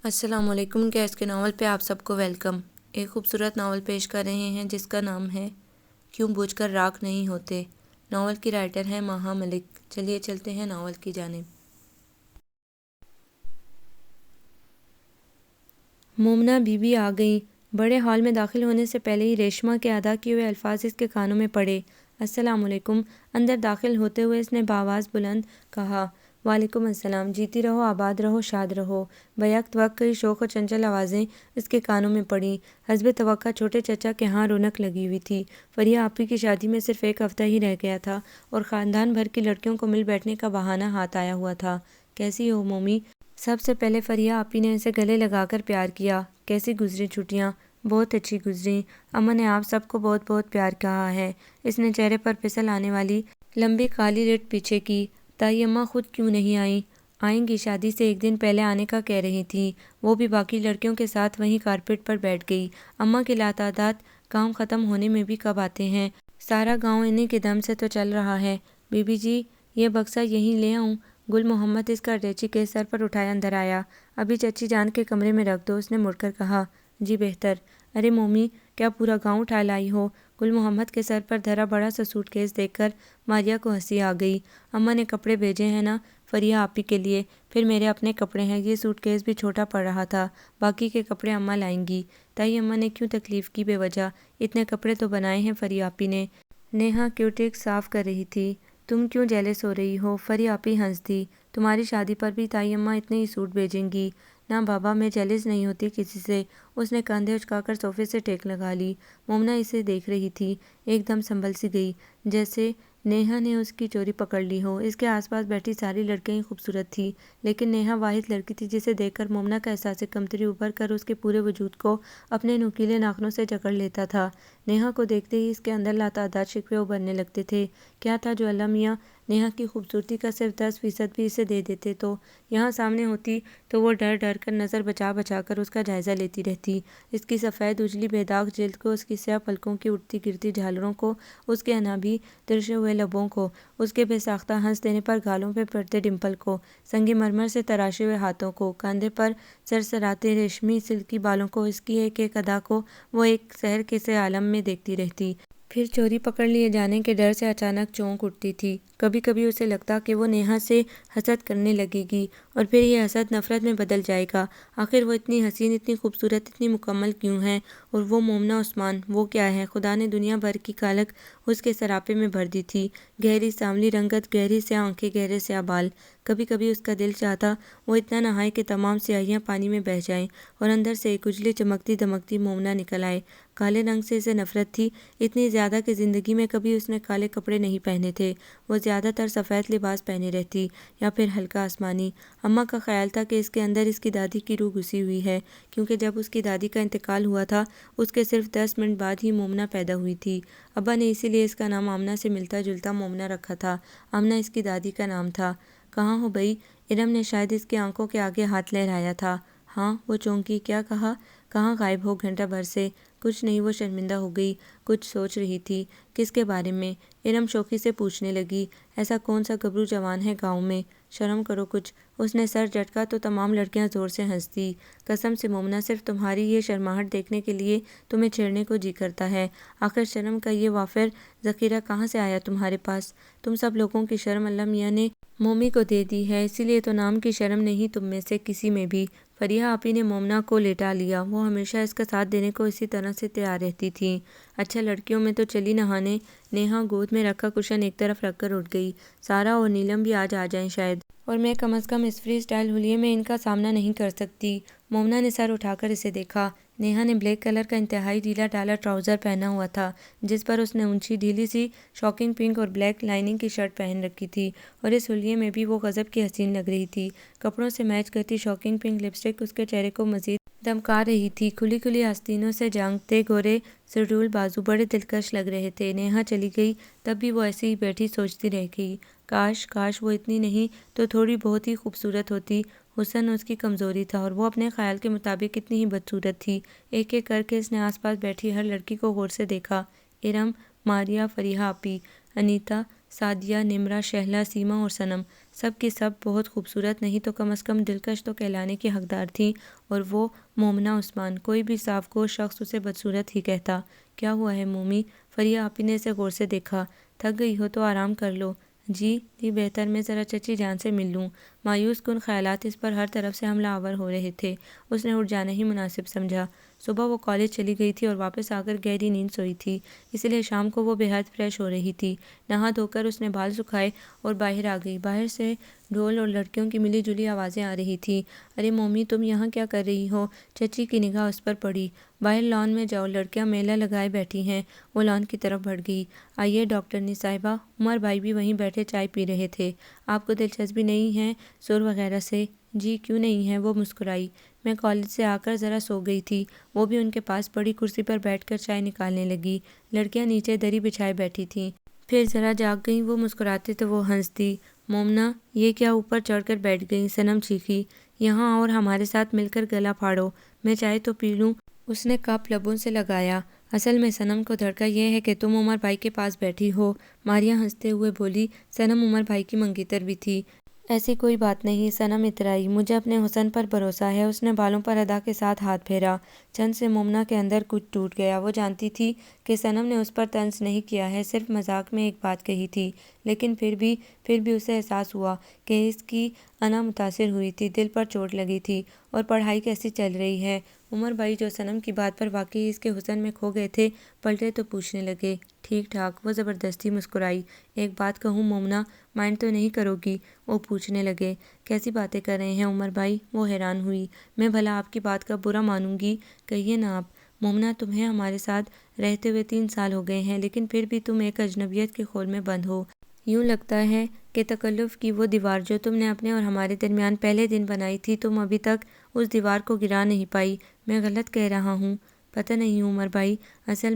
السلام علیکم۔ گیس کے ناول پہ آپ سب کو ویلکم۔ ایک خوبصورت ناول پیش کر رہے ہیں جس کا نام ہے کیوں بجھ کر راکھ نہیں ہوتے۔ ناول کی رائٹر ہے مہا ملک۔ چلیے چلتے ہیں ناول کی جانب۔ مومنہ بی بی آ گئیں۔ بڑے ہال میں داخل ہونے سے پہلے ہی ریشما کے ادا کیے ہوئے الفاظ اس کے کانوں میں پڑے۔ السلام علیکم۔ اندر داخل ہوتے ہوئے اس نے بآواز بلند کہا۔ وعلیکم السلام۔ جیتی رہو، آباد رہو، شاد رہو۔ بیک وقت کئی شوق و چنچل آوازیں اس کے کانوں میں پڑیں۔ حسب توقع چھوٹے چچا کے ہاں رونق لگی ہوئی تھی۔ فریہ آپی کی شادی میں صرف ایک ہفتہ ہی رہ گیا تھا اور خاندان بھر کی لڑکیوں کو مل بیٹھنے کا بہانہ ہاتھ آیا ہوا تھا۔ کیسی ہو مومی؟ سب سے پہلے فریہ آپی نے اسے گلے لگا کر پیار کیا۔ کیسی گزری چھٹیاں؟ بہت اچھی گزری۔ اماں نے آپ سب کو بہت بہت پیار کہا ہے۔ اس نے چہرے پر پھسل آنے والی لمبی کالی رت پیچھے کی۔ تائی اماں خود کیوں نہیں آئیں؟ آئیں گی، شادی سے ایک دن پہلے آنے کا کہہ رہی تھیں۔ وہ بھی باقی لڑکیوں کے ساتھ وہیں کارپیٹ پر بیٹھ گئی۔ اماں کے لاتعداد کام ختم ہونے میں بھی کب آتے ہیں؟ سارا گاؤں انہی کے دم سے تو چل رہا ہے۔ بی بی جی، یہ بکسہ یہیں لے آؤں؟ گل محمد اس کا ڈیچی کیس سر پر اٹھائے اندر آیا۔ ابھی چچی جان کے کمرے میں رکھ دو، اس نے مڑ کر کہا۔ جی بہتر۔ ارے مومی، کیا پورا گاؤں اٹھا لائی ہو؟ گل محمد کے سر پر دھرا بڑا سا سوٹ کیس دیکھ کر ماریا کو ہنسی آ گئی۔ اماں نے کپڑے بھیجے ہیں نا فریہ آپی کے لیے، پھر میرے اپنے کپڑے ہیں۔ یہ سوٹ کیس بھی چھوٹا پڑ رہا تھا، باقی کے کپڑے اماں لائیں گی۔ تائی اماں نے کیوں تکلیف کی بے وجہ؟ اتنے کپڑے تو بنائے ہیں فریہ آپی نے۔ نیہا کیوٹیک صاف کر رہی تھی۔ تم کیوں جیلس ہو رہی ہو؟ فریہ آپی ہنس دی۔ تمہاری شادی پر بھی تائی اماں اتنے ہی سوٹ بھیجیں گی۔ نہ بابا، میں جیلس نہیں ہوتی کسی سے۔ اس نے کاندھے اچکا کر صوفے سے ٹیک لگا لی۔ مومنہ اسے دیکھ رہی تھی، ایک دم سنبھل سی گئی، جیسے نیہا نے اس کی چوری پکڑ لی ہو۔ اس کے آس پاس بیٹھی ساری لڑکیاں ہی خوبصورت تھیں، لیکن نیہا واحد لڑکی تھی جسے دیکھ کر مومنہ کا احساس کمتری ابھر کر اس کے پورے وجود کو اپنے نوکیلے ناخنوں سے جکڑ لیتا تھا۔ نیہا کو دیکھتے ہی اس کے اندر لاتعداد شکوے ابھرنے لگتے تھے۔ کیا تھا جو اللہ میاں نیہا کی خوبصورتی کا صرف 10% بھی اسے دے دیتے تو؟ یہاں سامنے ہوتی تو وہ ڈر ڈر کر نظر بچا بچا کر اس کا جائزہ لیتی رہتی۔ اس کی سفید اجلی بے داغ جلد کو، اس کی سیاہ پلکوں کی اٹھتی گرتی جھالروں کو، اس کے انابی ترشے ہوئے لبوں کو، اس کے بے ساختہ ہنس دینے پر گالوں پہ پڑتے ڈمپل کو، سنگ مرمر سے تراشے ہوئے ہاتھوں کو، کاندھے پر سرسراتے ریشمی سلکی بالوں کو، اس کی ایک ایک ادا کو وہ ایک سحر کے سے عالم میں دیکھتی رہتی۔ پھر چوری پکڑ لیے جانے کے ڈر سے اچانک چونک اٹھتی تھی۔ کبھی کبھی اسے لگتا کہ وہ نیہا سے حسد کرنے لگے گی اور پھر یہ حسد نفرت میں بدل جائے گا۔ آخر وہ اتنی حسین، اتنی خوبصورت، اتنی مکمل کیوں ہے؟ اور وہ مومنہ عثمان، وہ کیا ہے؟ خدا نے دنیا بھر کی کالک اس کے سراپے میں بھر دی تھی۔ گہری سانولی رنگت، گہری سیاہ آنکھیں، گہرے سیاہ بال۔ کبھی کبھی اس کا دل چاہتا وہ اتنا نہائے کہ تمام سیاہیاں پانی میں بہہ جائیں اور اندر سے ایک اجلی چمکتی دمکتی مومنہ نکل آئے۔ کالے رنگ سے اسے نفرت تھی، اتنی زیادہ کہ زندگی میں کبھی اس نے کالے کپڑے نہیں پہنے تھے۔ وہ زیادہ تر سفید لباس پہنے رہتی یا پھر ہلکا آسمانی۔ اماں کا خیال تھا کہ اس کے اندر اس کی دادی کی روح گھسی ہوئی ہے، کیونکہ جب اس کی دادی کا انتقال ہوا تھا اس کے صرف 10 منٹ بعد ہی مومنہ پیدا ہوئی تھی۔ ابا نے اسی لیے اس کا نام آمنہ سے ملتا جلتا مومنہ رکھا تھا۔ آمنہ اس کی دادی کا نام تھا۔ کہاں ہو بھئی؟ ارم نے شاید اس کی آنکھوں کے آگے ہاتھ لہرایا تھا۔ ہاں، وہ چونکی۔ کیا کہا؟ کہاں غائب ہو گھنٹہ بھر سے؟ کچھ نہیں، وہ شرمندہ ہو گئی، کچھ سوچ رہی تھی۔ کس کے بارے میں؟ ارم شوخی سے پوچھنے لگی۔ ایسا کون سا گبرو جوان ہے گاؤں میں؟ شرم کرو کچھ۔ اس نے سر جھٹکا تو تمام لڑکیاں زور سے ہنس دی۔ قسم سے مومنہ، صرف تمہاری یہ شرماہٹ دیکھنے کے لیے تمہیں چھیڑنے کو جی کرتا ہے۔ آخر شرم کا یہ وافر ذخیرہ کہاں سے آیا تمہارے پاس؟ تم سب لوگوں کی شرم اللہ میاں نے مومی کو دے دی ہے، اسی لیے تو نام کی شرم نہیں تم میں سے کسی میں بھی۔ فریہ آپی نے مومنہ کو لیٹا لیا۔ وہ ہمیشہ اس کا ساتھ دینے کو اسی طرح سے تیار رہتی تھیں۔ اچھا، لڑکیوں میں تو چلی نہانے۔ نیہا گود میں رکھا کشن ایک طرف رکھ کر اٹھ گئی۔ سارا اور نیلم بھی آج آ جائیں شاید، اور میں کم از کم اس فری اسٹائل حلیے میں ان کا سامنا نہیں کر سکتی۔ مومنہ نے سر اٹھا کر اسے دیکھا۔ نیہا نے بلیک کلر کا انتہائی ڈھیلا ڈھالا ٹراؤزر پہنا ہوا تھا، جس پر اس نے اونچی ڈھیلی سی شاکنگ پنک اور بلیک لائننگ کی شرٹ پہن رکھی تھی، اور اس حلیے میں بھی وہ غضب کی حسین لگ رہی تھی۔ کپڑوں سے میچ کرتی شاکنگ پنک لپسٹک اس کے چہرے کو مزید دمکا رہی تھی۔ کھلی کھلی آستینوں سے جھانکتے گورے سڈول بازو بڑے دلکش لگ رہے تھے۔ نیہا چلی گئی، تب بھی وہ ایسے ہی بیٹھی سوچتی رہ گئی۔ کاش وہ اتنی نہیں تو تھوڑی بہت ہی خوبصورت ہوتی۔ حسن اس کی کمزوری تھا اور وہ اپنے خیال کے مطابق اتنی ہی بدصورت تھی۔ ایک ایک کر کے اس نے آس پاس بیٹھی ہر لڑکی کو غور سے دیکھا۔ ارم، ماریا، فریہ آپی، انیتا، سعدیہ، نمرہ، شہلا، سیما اور صنم سب کی سب بہت خوبصورت نہیں تو کم از کم دلکش تو کہلانے کی حقدار تھیں، اور وہ مومنہ عثمان، کوئی بھی صاف گوش شخص اسے بدصورت ہی کہتا۔ کیا ہوا ہے مومی؟ فریہ آپی نے اسے غور سے دیکھا۔ تھک گئی ہو تو آرام کر لو۔ جی بہتر میں ذرا چچی جان سے مل لوں۔ مایوس کن خیالات اس پر ہر طرف سے حملہ آور ہو رہے تھے، اس نے اٹھ جانا ہی مناسب سمجھا۔ صبح وہ کالج چلی گئی تھی اور واپس آ کر گہری نیند سوئی تھی، اس لیے شام کو وہ بے حد فریش ہو رہی تھی۔ نہا دھو کر اس نے بال سکھائے اور باہر آ گئی۔ باہر سے ڈھول اور لڑکیوں کی ملی جلی آوازیں آ رہی تھیں۔ ارے مومی تم یہاں کیا کر رہی ہو؟ چچی کی نگاہ اس پر پڑی۔ باہر لان میں جاؤ، لڑکیاں میلہ لگائے بیٹھی ہیں۔ وہ لان کی طرف بڑھ گئی۔ آئیے ڈاکٹرنی صاحبہ، عمر بھائی بھی وہیں بیٹھے چائے پی رہے تھے۔ آپ کو دلچسپی نہیں ہے سر وغیرہ سے؟ جی کیوں نہیں ہے، وہ مسکرائی۔ میں کالج سے آ کر ذرا سو گئی تھی۔ وہ بھی ان کے پاس بڑی کرسی پر بیٹھ کر چائے نکالنے لگی۔ لڑکیاں نیچے دری بچھائے بیٹھی تھیں، پھر ذرا جاگ گئیں۔ وہ مسکراتے تو وہ ہنستی۔ مومنہ یہ کیا اوپر چڑھ کر بیٹھ گئیں؟ صنم چیخی۔ یہاں اور ہمارے ساتھ مل کر گلا پھاڑو، میں چائے تو پی لوں۔ اس نے کپ لبوں سے لگایا۔ اصل میں صنم کو دھڑکا یہ ہے کہ تم عمر بھائی کے پاس بیٹھی ہو۔ ماریہ ہنستے ہوئے بولی۔ صنم عمر بھائی کی منگیتر بھی تھی۔ ایسی کوئی بات نہیں، صنم اترائی۔ مجھے اپنے حسن پر بھروسہ ہے۔ اس نے بالوں پر ادا کے ساتھ ہاتھ پھیرا۔ چند سے مومنہ کے اندر کچھ ٹوٹ گیا۔ وہ جانتی تھی کہ صنم نے اس پر طنز نہیں کیا ہے، صرف مذاق میں ایک بات کہی تھی، لیکن پھر بھی اسے احساس ہوا کہ اس کی انا متاثر ہوئی تھی، دل پر چوٹ لگی تھی۔ اور پڑھائی کیسی چل رہی ہے؟ عمر بھائی جو صنم کی بات پر واقعی اس کے حسن میں کھو گئے تھے، پلٹے تو پوچھنے لگے۔ ٹھیک ٹھاک، وہ زبردستی مسکرائی۔ ایک بات کہوں مومنہ، مائنڈ تو نہیں کرو گی؟ وہ پوچھنے لگے۔ کیسی باتیں کر رہے ہیں عمر بھائی؟ وہ حیران ہوئی۔ میں بھلا آپ کی بات کا برا مانوں گی؟ کہیے نا آپ۔ مومنہ تمہیں ہمارے ساتھ رہتے ہوئے 3 سال ہو گئے ہیں، لیکن پھر بھی تم ایک اجنبیت کے خول میں بند ہو۔ یوں لگتا ہے کہ تکلف کی وہ دیوار جو تم نے اپنے اور ہمارے درمیان پہلے دن بنائی تھی، تم ابھی تک اس دیوار کو گرا نہیں پائی۔ میں غلط کہہ رہا ہوں؟ پتہ نہیں عمر بھائی، اصل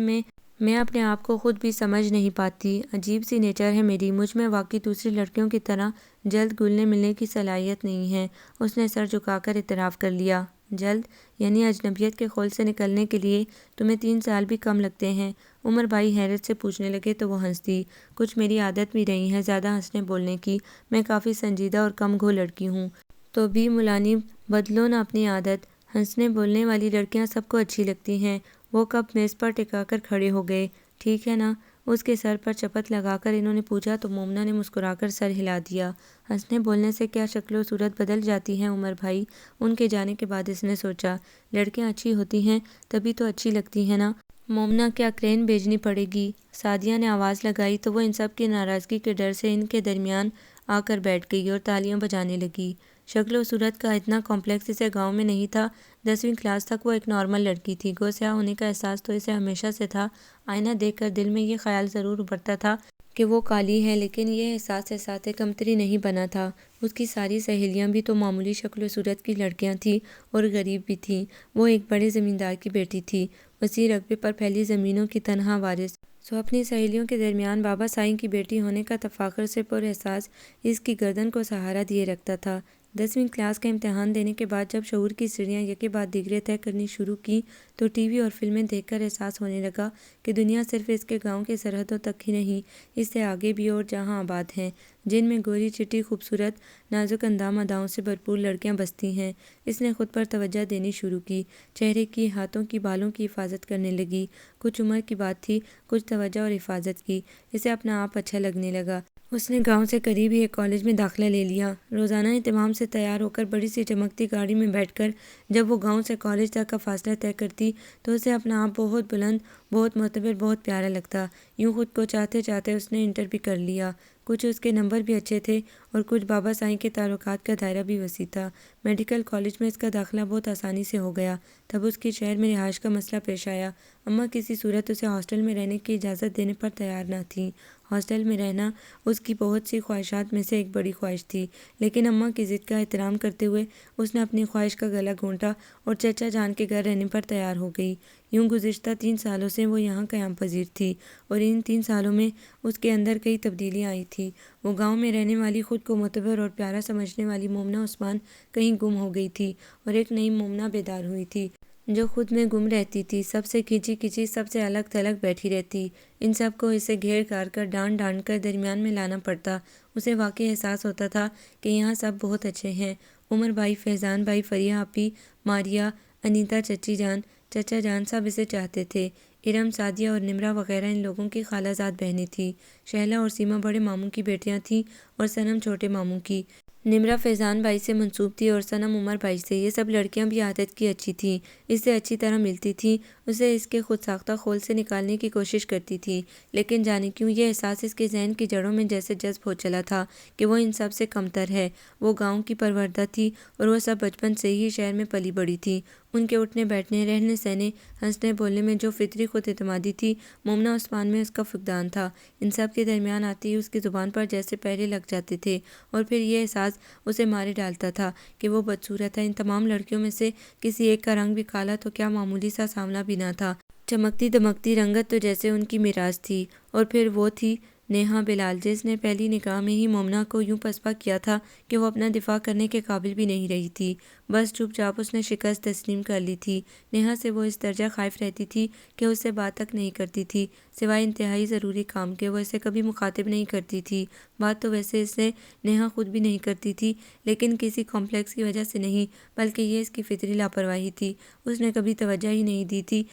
میں اپنے آپ کو خود بھی سمجھ نہیں پاتی۔ عجیب سی نیچر ہے میری، مجھ میں واقعی دوسری لڑکیوں کی طرح جلد گھلنے ملنے کی صلاحیت نہیں ہے۔ اس نے سر جھکا کر اعتراف کر لیا۔ جلد؟ یعنی اجنبیت کے خول سے نکلنے کے لیے تمہیں 3 سال بھی کم لگتے ہیں؟ عمر بھائی حیرت سے پوچھنے لگے تو وہ ہنس دی۔ کچھ میری عادت بھی رہی ہے زیادہ ہنسنے بولنے کی، میں کافی سنجیدہ اور کم گھو لڑکی ہوں۔ تو بھی ملانی بدلو نہ اپنی عادت۔ ہنسنے بولنے والی لڑکیاں سب کو اچھی لگتی ہیں۔ وہ کپ میز پر ٹکا کر کھڑے ہو گئے۔ ٹھیک ہے نا؟ اس کے سر پر چپت لگا کر انہوں نے پوچھا تو مومنہ نے مسکرا کر سر ہلا دیا۔ ہنسنے بولنے سے کیا شکل و صورت بدل جاتی ہے عمر بھائی؟ ان کے جانے کے بعد اس نے سوچا۔ لڑکیاں اچھی ہوتی ہیں تبھی تو اچھی لگتی ہیں نا؟ مومنہ کیا کرین بھیجنی پڑے گی؟ سعدیہ نے آواز لگائی تو وہ ان سب کی ناراضگی کے ڈر سے ان کے درمیان آ کر بیٹھ گئی اور تالیاں بجانے لگی۔ شکل و صورت کا اتنا کمپلیکس اسے گاؤں میں نہیں تھا۔ 10ویں کلاس تک وہ ایک نارمل لڑکی تھی۔ گو سیاہ ہونے کا احساس تو اسے ہمیشہ سے تھا۔ آئینہ دیکھ کر دل میں یہ خیال ضرور ابھرتا تھا کہ وہ کالی ہے، لیکن یہ احساس سے ساتھ ایک کمتری نہیں بنا تھا۔ اس کی ساری سہیلیاں بھی تو معمولی شکل و صورت کی لڑکیاں تھیں اور غریب بھی تھیں۔ وہ ایک بڑے زمیندار کی بیٹی تھی، وسیع رقبے پر پھیلی زمینوں کی تنہا وارث۔ سو اپنی سہیلیوں کے درمیان بابا سائیں کی بیٹی ہونے کا تفاخر سے پر احساس اس کی گردن کو سہارا دیے رکھتا تھا۔ 10ویں کلاس کا امتحان دینے کے بعد جب شعور کی سیڑھیاں یکے بعد دیگرے طے کرنی شروع کی تو ٹی وی اور فلمیں دیکھ کر احساس ہونے لگا کہ دنیا صرف اس کے گاؤں کی سرحدوں تک ہی نہیں، اس سے آگے بھی اور جہاں آباد ہیں، جن میں گوری چٹی خوبصورت نازک اندام اداؤں سے بھرپور لڑکیاں بستی ہیں۔ اس نے خود پر توجہ دینی شروع کی، چہرے کی، ہاتھوں کی، بالوں کی حفاظت کرنے لگی۔ کچھ عمر کی بات تھی، کچھ توجہ اور حفاظت کی۔ اسے اپنا آپ اچھا لگنے لگا۔ اس نے گاؤں سے قریب ہی ایک کالج میں داخلہ لے لیا۔ روزانہ اہتمام سے تیار ہو کر بڑی سی چمکتی گاڑی میں بیٹھ کر جب وہ گاؤں سے کالج تک کا فاصلہ طے کرتی تو اسے اپنا آپ بہت بلند، بہت معتبر، بہت پیارا لگتا۔ یوں خود کو چاہتے چاہتے اس نے انٹر بھی کر لیا۔ کچھ اس کے نمبر بھی اچھے تھے اور کچھ بابا سائیں کے تعلقات کا دائرہ بھی وسیع تھا۔ میڈیکل کالج میں اس کا داخلہ بہت آسانی سے ہو گیا۔ تب اس کی شہر میں رہائش کا مسئلہ پیش آیا۔ اماں کسی صورت اسے ہاسٹل میں رہنے کی اجازت دینے پر تیار نہ تھیں۔ ہاسٹل میں رہنا اس کی بہت سی خواہشات میں سے ایک بڑی خواہش تھی، لیکن اماں کی ضد کا احترام کرتے ہوئے اس نے اپنی خواہش کا گلا گھونٹا اور چچا جان کے گھر رہنے پر تیار ہو گئی۔ یوں گزشتہ 3 سالوں سے وہ یہاں قیام پذیر تھی اور ان 3 سالوں میں اس کے اندر کئی تبدیلیاں آئی تھیں۔ وہ گاؤں میں رہنے والی، خود کو معتبر اور پیارا سمجھنے والی مومنہ عثمان کہیں گم ہو گئی تھی اور ایک نئی مومنہ بیدار ہوئی تھی۔ جو خود میں گم رہتی تھی، سب سے کھینچی کھینچی، سب سے الگ تھلگ بیٹھی رہتی۔ ان سب کو اسے گھیر گھار کر ڈانٹ ڈانٹ کر درمیان میں لانا پڑتا۔ اسے واقعی احساس ہوتا تھا کہ یہاں سب بہت اچھے ہیں۔ عمر بھائی، فیضان بھائی، فریہ آپی، ماریا، انیتا چچی جان، چچا جان سب اسے چاہتے تھے۔ ارم، سعدیہ اور نمرہ وغیرہ ان لوگوں کی خالہ زاد بہنیں تھیں۔ شہلا اور سیما بڑے ماموں کی بیٹیاں تھیں اور صنم چھوٹے ماموں کی۔ نمرہ فیضان بھائی سے منسوب تھی اور صنم عمر بھائی سے۔ یہ سب لڑکیاں بھی عادت کی اچھی تھیں، اس سے اچھی طرح ملتی تھیں، اسے اس کے خود ساختہ خول سے نکالنے کی کوشش کرتی تھیں، لیکن جانے کیوں یہ احساس اس کے ذہن کی جڑوں میں جیسے جذب ہو چلا تھا کہ وہ ان سب سے کمتر ہے۔ وہ گاؤں کی پروردہ تھی اور وہ سب بچپن سے ہی شہر میں پلی بڑھی تھی۔ ان کے اٹھنے بیٹھنے، رہنے سہنے، ہنسنے بولنے میں جو فطری خود اعتمادی تھی، مومنہ عثمان میں اس کا فقدان تھا۔ ان سب کے درمیان آتے ہی اس کی زبان پر جیسے پہرے لگ جاتے تھے اور پھر یہ احساس اسے مارے ڈالتا تھا کہ وہ بدصورت ہے۔ ان تمام لڑکیوں میں سے کسی ایک کا رنگ بھی کالا تو کیا معمولی سا سانولا بھی نہ تھا، چمکتی دمکتی رنگت تو جیسے ان کی میراث تھی۔ اور پھر وہ تھی نیہا بلال، جس نے پہلی نگاہ میں ہی مومنہ کو یوں پسپا کیا تھا کہ وہ اپنا دفاع کرنے کے قابل بھی نہیں رہی تھی۔ بس چپ چاپ اس نے شکست تسلیم کر لی تھی۔ نیہا سے وہ اس درجہ خائف رہتی تھی کہ اس سے بات تک نہیں کرتی تھی، سوائے انتہائی ضروری کام کے۔ وہ اسے کبھی مخاطب نہیں کرتی تھی، بات تو ویسے اس سے نیہا خود بھی نہیں کرتی تھی، لیکن کسی کمپلیکس کی وجہ سے نہیں، بلکہ یہ اس کی فطری لاپرواہی تھی۔ اس نے کبھی توجہ ہی نہیں دی تھی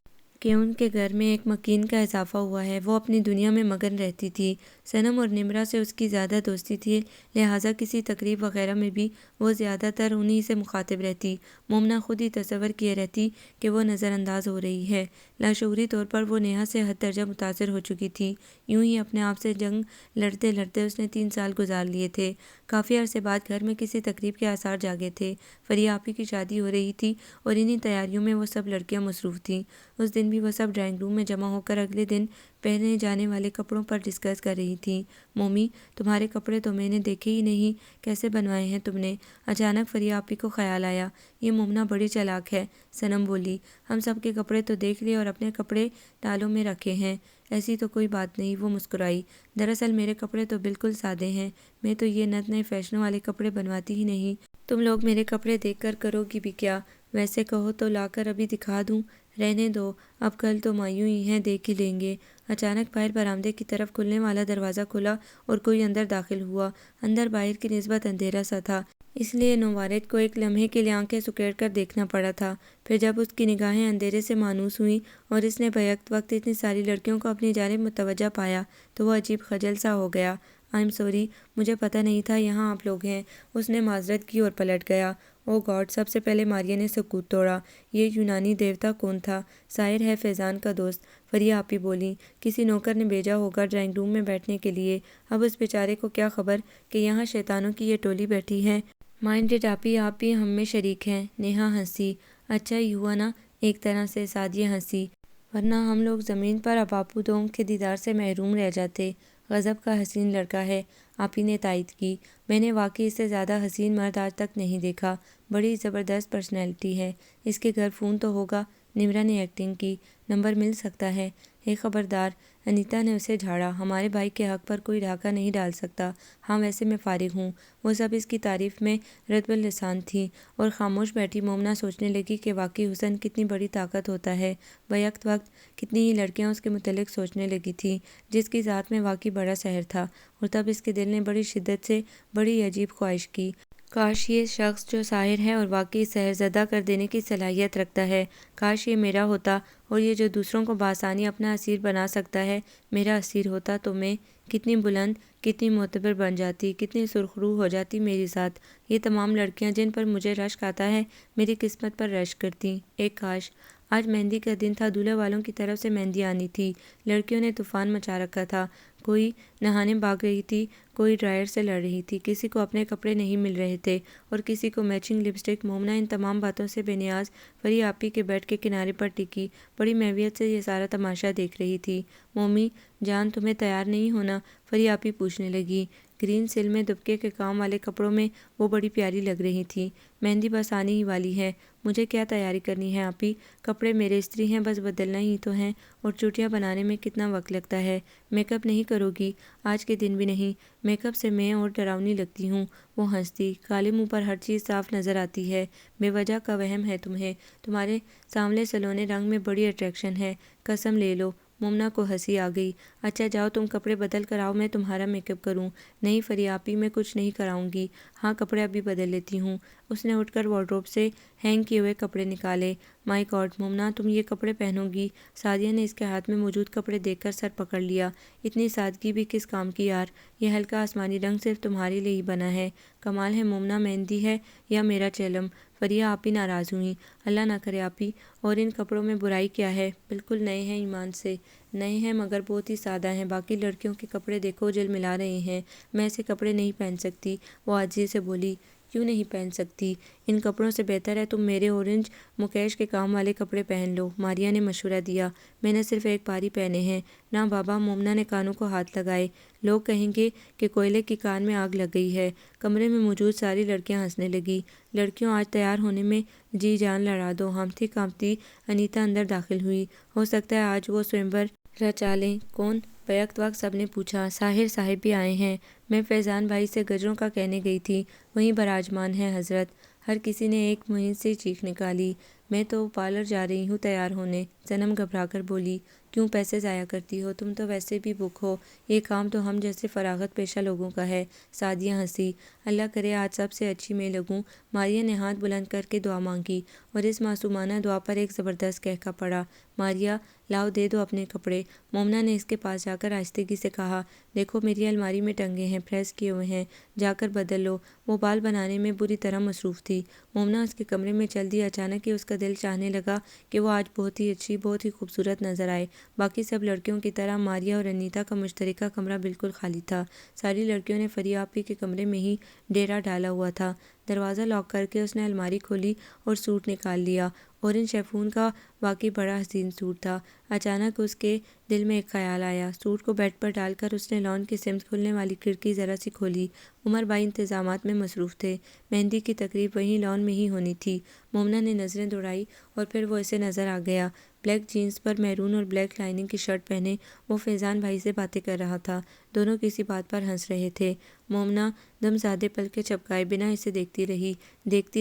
کہ ان کے گھر میں ایک مکین کا اضافہ ہوا ہے۔ وہ اپنی دنیا میں مگن رہتی تھی۔ صنم اور نمرہ سے اس کی زیادہ دوستی تھی، لہٰذا کسی تقریب وغیرہ میں بھی وہ زیادہ تر انہی سے مخاطب رہتی۔ مومنہ خود ہی تصور کیے رہتی کہ وہ نظر انداز ہو رہی ہے۔ لاشعوری طور پر وہ نیہا سے حد درجہ متاثر ہو چکی تھی۔ یوں ہی اپنے آپ سے جنگ لڑتے لڑتے اس نے 3 سال گزار لیے تھے۔ کافی عرصے بعد گھر میں کسی تقریب کے آثار جاگے تھے۔ فریہ آپی کی شادی ہو رہی تھی اور انہی تیاریوں میں وہ سب لڑکیاں مصروف تھیں۔ اس دن بھی وہ سب ڈرائنگ روم میں جمع ہو کر اگلے دن پہنے جانے والے کپڑوں پر ڈسکس کر رہی تھیں۔ مومی، تمہارے کپڑے تو میں نے دیکھے ہی نہیں، کیسے بنوائے ہیں تم نے؟ اچانک فریہ آپی کو خیال آیا۔ یہ مومنہ بڑی چالاک ہے، صنم بولی۔ ہم سب کے کپڑے تو دیکھ لیے اور اپنے کپڑے ڈالوں میں رکھے ہیں۔ ایسی تو کوئی بات نہیں، وہ مسکرائی۔ دراصل میرے کپڑے تو بالکل سادے ہیں، میں تو یہ نت نئے فیشنوں والے کپڑے بنواتی ہی نہیں۔ تم لوگ میرے کپڑے دیکھ کر کرو گی بھی کیا؟ ویسے کہو تو لا کر ابھی دکھا دوں؟ رہنے دو، اب کل تو مایوں ہی ہیں، دیکھ ہی لیں گے۔ اچانک باہر برآمدے کی طرف کھلنے والا دروازہ کھلا اور کوئی اندر داخل ہوا۔ اندر باہر کی نسبت اندھیرا سا تھا، اس لیے نوارد کو ایک لمحے کے لیے آنکھیں سکیڑ کر دیکھنا پڑا تھا۔ پھر جب اس کی نگاہیں اندھیرے سے مانوس ہوئیں اور اس نے بیک وقت اتنی ساری لڑکیوں کو اپنی جانب متوجہ پایا تو وہ عجیب خجل سا ہو گیا۔ آئی ایم سوری، مجھے پتہ نہیں تھا یہاں آپ لوگ ہیں۔ اس نے معذرت کی اور پلٹ گیا۔ او گاڈ! سب سے پہلے ماریا نے سکوت توڑا۔ یہ یونانی دیوتا کون تھا؟ ساحر ہے، فیضان کا دوست، فریہ آپی بولیں۔ کسی نوکر نے بھیجا ہوگا ڈرائنگ روم میں بیٹھنے کے لیے۔ اب اس بیچارے کو کیا خبر کہ یہاں شیطانوں کی یہ ٹولی بیٹھی ہے۔ مائنڈ آپی، آپ بھی ہم میں شریک ہیں۔ نیہا ہنسی۔ اچھا ہی ہوا نا، ایک طرح سے۔ سعدیہ ہنسی۔ ورنہ ہم لوگ زمین پر ابابو دوم کے دیدار سے محروم رہ جاتے۔ غضب کا حسین لڑکا ہے، آپی نے تائید کی۔ میں نے واقعی اس سے زیادہ حسین مرد آج تک نہیں دیکھا۔ بڑی زبردست پرسنالٹی ہے۔ اس کے گھر فون تو ہوگا؟ نمرہ نے ایکٹنگ کی۔ نمبر مل سکتا ہے؟ خبردار، انیتا نے اسے جھاڑا۔ ہمارے بھائی کے حق پر کوئی ڈاکہ نہیں ڈال سکتا۔ ہاں ویسے میں فارغ ہوں۔ وہ سب اس کی تعریف میں رطب اللسان تھیں اور خاموش بیٹھی مومنہ سوچنے لگی کہ واقعی حسن کتنی بڑی طاقت ہوتا ہے۔ بیک وقت کتنی ہی لڑکیاں اس کے متعلق سوچنے لگی تھیں، جس کی ذات میں واقعی بڑا سحر تھا، اور تب اس کے دل نے بڑی شدت سے بڑی عجیب خواہش کی، کاش یہ شخص جو ساحر ہے اور واقعی سحر زدہ کر دینے کی صلاحیت رکھتا ہے، کاش یہ میرا ہوتا، اور یہ جو دوسروں کو بآسانی اپنا اسیر بنا سکتا ہے میرا اسیر ہوتا تو میں کتنی بلند، کتنی معتبر بن جاتی، کتنی سرخ رو ہو جاتی میری ذات۔ یہ تمام لڑکیاں جن پر مجھے رشک آتا ہے میری قسمت پر رشک کرتی۔ ایک کاش! آج مہندی کا دن تھا، دولہے والوں کی طرف سے مہندی آنی تھی۔ لڑکیوں نے طوفان مچا رکھا تھا، کوئی نہانے بھاگ رہی تھی، کوئی ڈرائر سے لڑ رہی تھی، کسی کو اپنے کپڑے نہیں مل رہے تھے اور کسی کو میچنگ لپسٹک۔ مومنہ ان تمام باتوں سے بے نیاز فریہ آپی کے بیڈ کے کنارے پر ٹکی بڑی محویت سے یہ سارا تماشا دیکھ رہی تھی۔ مومی جان، تمہیں تیار نہیں ہونا؟ فریہ آپی پوچھنے لگی۔ گرین سل میں دبکے کے کام والے کپڑوں میں وہ بڑی پیاری لگ رہی تھی۔ مہندی بس آنے ہی والی ہے، مجھے کیا تیاری کرنی ہے آپی؟ کپڑے میرے استری ہیں، بس بدلنا ہی تو ہیں، اور چوٹیاں بنانے میں کتنا وقت لگتا ہے۔ میک اپ نہیں کرو گی؟ آج کے دن بھی نہیں، میک اپ سے میں اور ڈراؤنی لگتی ہوں۔ وہ ہنستی، کالے منہ پر ہر چیز صاف نظر آتی ہے۔ بے وجہ کا وہم ہے تمہیں، تمہارے سانولے سلونے رنگ میں بڑی اٹریکشن ہے، قسم لے لو۔ مومنہ کو ہنسی آ گئی۔ اچھا جاؤ تم کپڑے بدل کر آؤ، میں تمہارا میک اپ کروں۔ نہیں فری آپی، میں کچھ نہیں کراؤں گی، ہاں کپڑے ابھی بدل لیتی ہوں۔ اس نے اٹھ کر وارڈروب سے ہینگ کیے ہوئے کپڑے نکالے۔ مائی گاڈ مومنہ، تم یہ کپڑے پہنو گی؟ سعدیہ نے اس کے ہاتھ میں موجود کپڑے دیکھ کر سر پکڑ لیا۔ اتنی سادگی بھی کس کام کی یار، یہ ہلکا آسمانی رنگ صرف تمہارے لیے ہی بنا ہے۔ کمال ہے مومنہ، مہندی ہے یا میرا چیلم؟ فریہ آپی ناراض ہوئیں۔ اللہ نہ کرے آپی، اور ان کپڑوں میں برائی کیا ہے؟ بالکل نئے ہیں، ایمان سے نئے ہیں، مگر بہت ہی سادہ ہیں۔ باقی لڑکیوں کے کپڑے دیکھو، جھلملا رہے ہیں، میں ایسے کپڑے نہیں پہن سکتی۔ وہ عاجزی سے بولی۔ کیوں نہیں پہن سکتی؟ ان کپڑوں سے بہتر ہے تم میرے اورنج مکیش کے کام والے کپڑے پہن لو، ماریا نے مشورہ دیا۔ میں نے صرف ایک بار ہی پہنے ہیں۔ نہ بابا، مومنہ نے کانوں کو ہاتھ لگائے۔ لوگ کہیں گے کہ کوئلے کی کان میں آگ لگ گئی ہے۔ کمرے میں موجود ساری لڑکیاں ہنسنے لگی۔ لڑکیوں، آج تیار ہونے میں جی جان لڑا دو۔ ہانفتی کانپتی انیتا اندر داخل ہوئی۔ ہو سکتا ہے آج وہ سوئمور رچا لیں۔ کون؟ بیک وقت سب نے پوچھا۔ ساحر صاحب بھی آئے ہیں، میں فیضان بھائی سے گجروں کا کہنے گئی تھی، وہیں براجمان ہیں حضرت۔ ہر کسی نے ایک مہین سے چیخ نکالی۔ میں تو پارلر جا رہی ہوں تیار ہونے، صنم گھبرا کر بولی۔ کیوں پیسے ضائع کرتی ہو؟ تم تو ویسے بھی بک ہو، یہ کام تو ہم جیسے فراغت پیشہ لوگوں کا ہے۔ سعدیہ ہنسی۔ اللہ کرے آج سب سے اچھی میں لگوں۔ ماریا نے ہاتھ بلند کر کے دعا مانگی، اور اس معصومانہ دعا پر ایک زبردست قہقہ پڑا۔ ماریا، لاؤ دے دو اپنے کپڑے۔ مومنہ نے اس کے پاس جا کر آہستگی سے کہا، دیکھو میری الماری میں ٹنگے ہیں، پریس کیے ہوئے ہیں، جا کر بدل لو۔ وہ بال بنانے میں بری طرح مصروف تھی۔ مومنہ اس کے کمرے میں چل دی۔ اچانک ہی اس کا دل چاہنے لگا کہ وہ آج بہت ہی اچھی، بہت ہی خوبصورت نظر آئے۔ باقی سب لڑکیوں کی طرح ماریا اور انیتا کا مشترکہ کمرہ بالکل خالی تھا۔ ساری لڑکیوں نے فریہ آپی کے کمرے میں ہی ڈیرا ڈالا ہوا تھا۔ دروازہ لاک کر کے اس نے الماری کھولی اور سوٹ نکال لیا۔ اورنج شیفون کا واقعی بڑا حسین سوٹ تھا۔ اچانک اس کے دل میں ایک خیال آیا۔ سوٹ کو بیڈ پر ڈال کر اس نے لان کی سمت کھلنے والی کھڑکی ذرا سی کھولی۔ عمر بھائی انتظامات میں مصروف تھے، مہندی کی تقریب وہیں لان میں ہی ہونی تھی۔ مومنہ نے نظریں دوڑائی اور پھر وہ اسے نظر آ گیا۔ بلیک جینس پر میرون اور بلیک لائننگ کی شرٹ پہنے وہ فیضان بھائی سے باتیں کر رہا تھا۔ دونوں کسی بات پر ہنس رہے تھے۔ مومنہ دم زادے پلکیں جھپکائے بنا اسے دیکھتی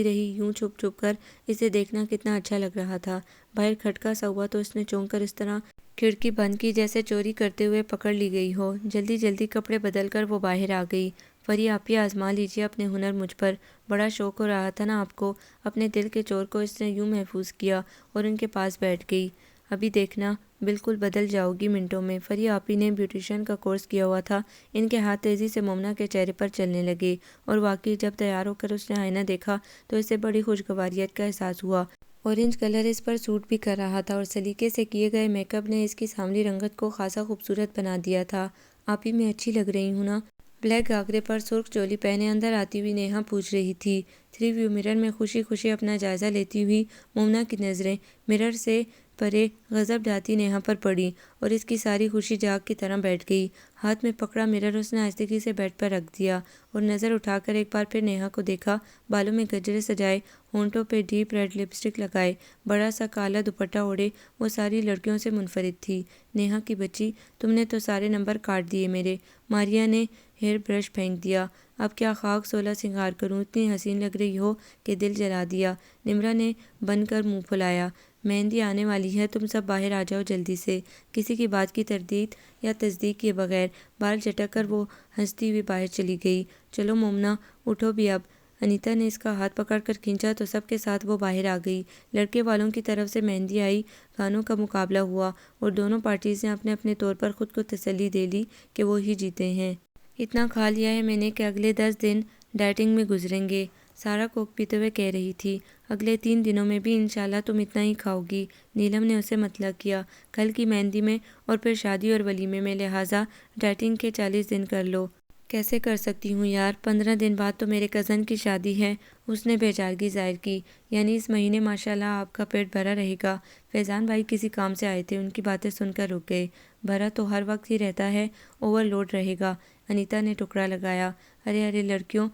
رہی، یوں چھپ چھپ کر۔ اسے دیکھنا کتنا اچھا لگ رہا تھا۔ باہر کھٹکا سا ہوا تو اس نے چونک کر اس طرح کھڑکی بند کی جیسے چوری کرتے ہوئے پکڑ لی گئی ہو۔ جلدی جلدی کپڑے بدل کر وہ باہر آ گئی۔ فریہ آپی، آزما لیجیے اپنے ہنر مجھ پر، بڑا شوق ہو رہا تھا نا آپ کو؟ اپنے دل کے چور کو اس نے یوں محفوظ کیا اور ان کے پاس بیٹھ گئی۔ ابھی دیکھنا، بالکل بدل جاؤ گی منٹوں میں۔ فریہ آپی نے بیوٹیشین کا کورس کیا ہوا تھا۔ ان کے ہاتھ تیزی سے مومنہ کے چہرے پر چلنے لگے، اور واقعی جب تیار ہو کر اس نے آئینہ دیکھا تو اسے بڑی خوشگواریت کا احساس ہوا۔ اورنج کلر اس پر سوٹ بھی کر رہا تھا، اور سلیقے سے کیے گئے میک اپ نے اس کی سانولی رنگت کو خاصا خوبصورت بنا دیا تھا۔ آپی میں اچھی لگ رہی ہوں نا؟ بلیک گھاگھرے پر سرخ چولی پہنے اندر آتی ہوئی نیہا پوچھ رہی تھی۔ تھری ویو مرر میں خوشی خوشی اپنا جائزہ لیتی ہوئی مومنہ کی نظریں مرر سے پرے غضب ڈھاتی نیہا پر پڑی، اور اس کی ساری خوشی جاگ کی طرح بیٹھ گئی۔ ہاتھ میں پکڑا مرر اس نے آہستگی سے بیڈ پر رکھ دیا، اور نظر اٹھا کر ایک بار پھر نیہا کو دیکھا۔ بالوں میں گجرے سجائے، ہونٹوں پہ ڈیپ ریڈ لپسٹک لگائے، بڑا سا کالا دوپٹہ اوڑھے وہ ساری لڑکیوں سے منفرد تھی۔ نیہا کی بچی، تم نے تو سارے نمبر کاٹ دیے میرے۔ ماریا نے ہیئر برش پھینک دیا۔ اب کیا خاک سولہ سنگار کروں، اتنی حسین لگ رہی ہو کہ دل جلا دیا۔ نمرا نے بن کر منہ پھلایا۔ مہندی آنے والی ہے، تم سب باہر آ جاؤ جلدی سے۔ کسی کی بات کی تردید یا تصدیق کیے بغیر بال جھٹک کر وہ ہنستی ہوئی باہر چلی گئی۔ چلو مومنہ، اٹھو بھی اب۔ انیتا نے اس کا ہاتھ پکڑ کر کھینچا تو سب کے ساتھ وہ باہر آ گئی۔ لڑکے والوں کی طرف سے مہندی آئی، گانوں کا مقابلہ ہوا، اور دونوں پارٹیز نے اپنے اپنے طور پر خود کو تسلی دے لی کہ وہ ہی جیتے ہیں۔ اتنا کھا لیا ہے میں نے کہ اگلے 10 دن ڈائٹنگ میں گزریں گے، سارا کوک پیتے ہوئے کہہ رہی تھی۔ اگلے 3 دنوں میں بھی انشاءاللہ تم اتنا ہی کھاؤ گی، نیلم نے اسے مطلع کیا۔ کل کی مہندی میں اور پھر شادی اور ولیمے میں، لہٰذا ڈائٹنگ کے 40 دن کر لو۔ کیسے کر سکتی ہوں یار، 15 دن بعد تو میرے کزن کی شادی ہے۔ اس نے بیچارگی ظاہر کی۔ یعنی اس مہینے ماشاءاللہ آپ کا پیٹ بھرا رہے گا۔ فیضان بھائی کسی کام سے آئے تھے، ان کی باتیں سن کر رک گئے۔ بھرا تو ہر وقت ہی رہتا ہے، اوور لوڈ رہے گا، انیتا نے ٹکڑا لگایا۔ ارے ارے لڑکیوں،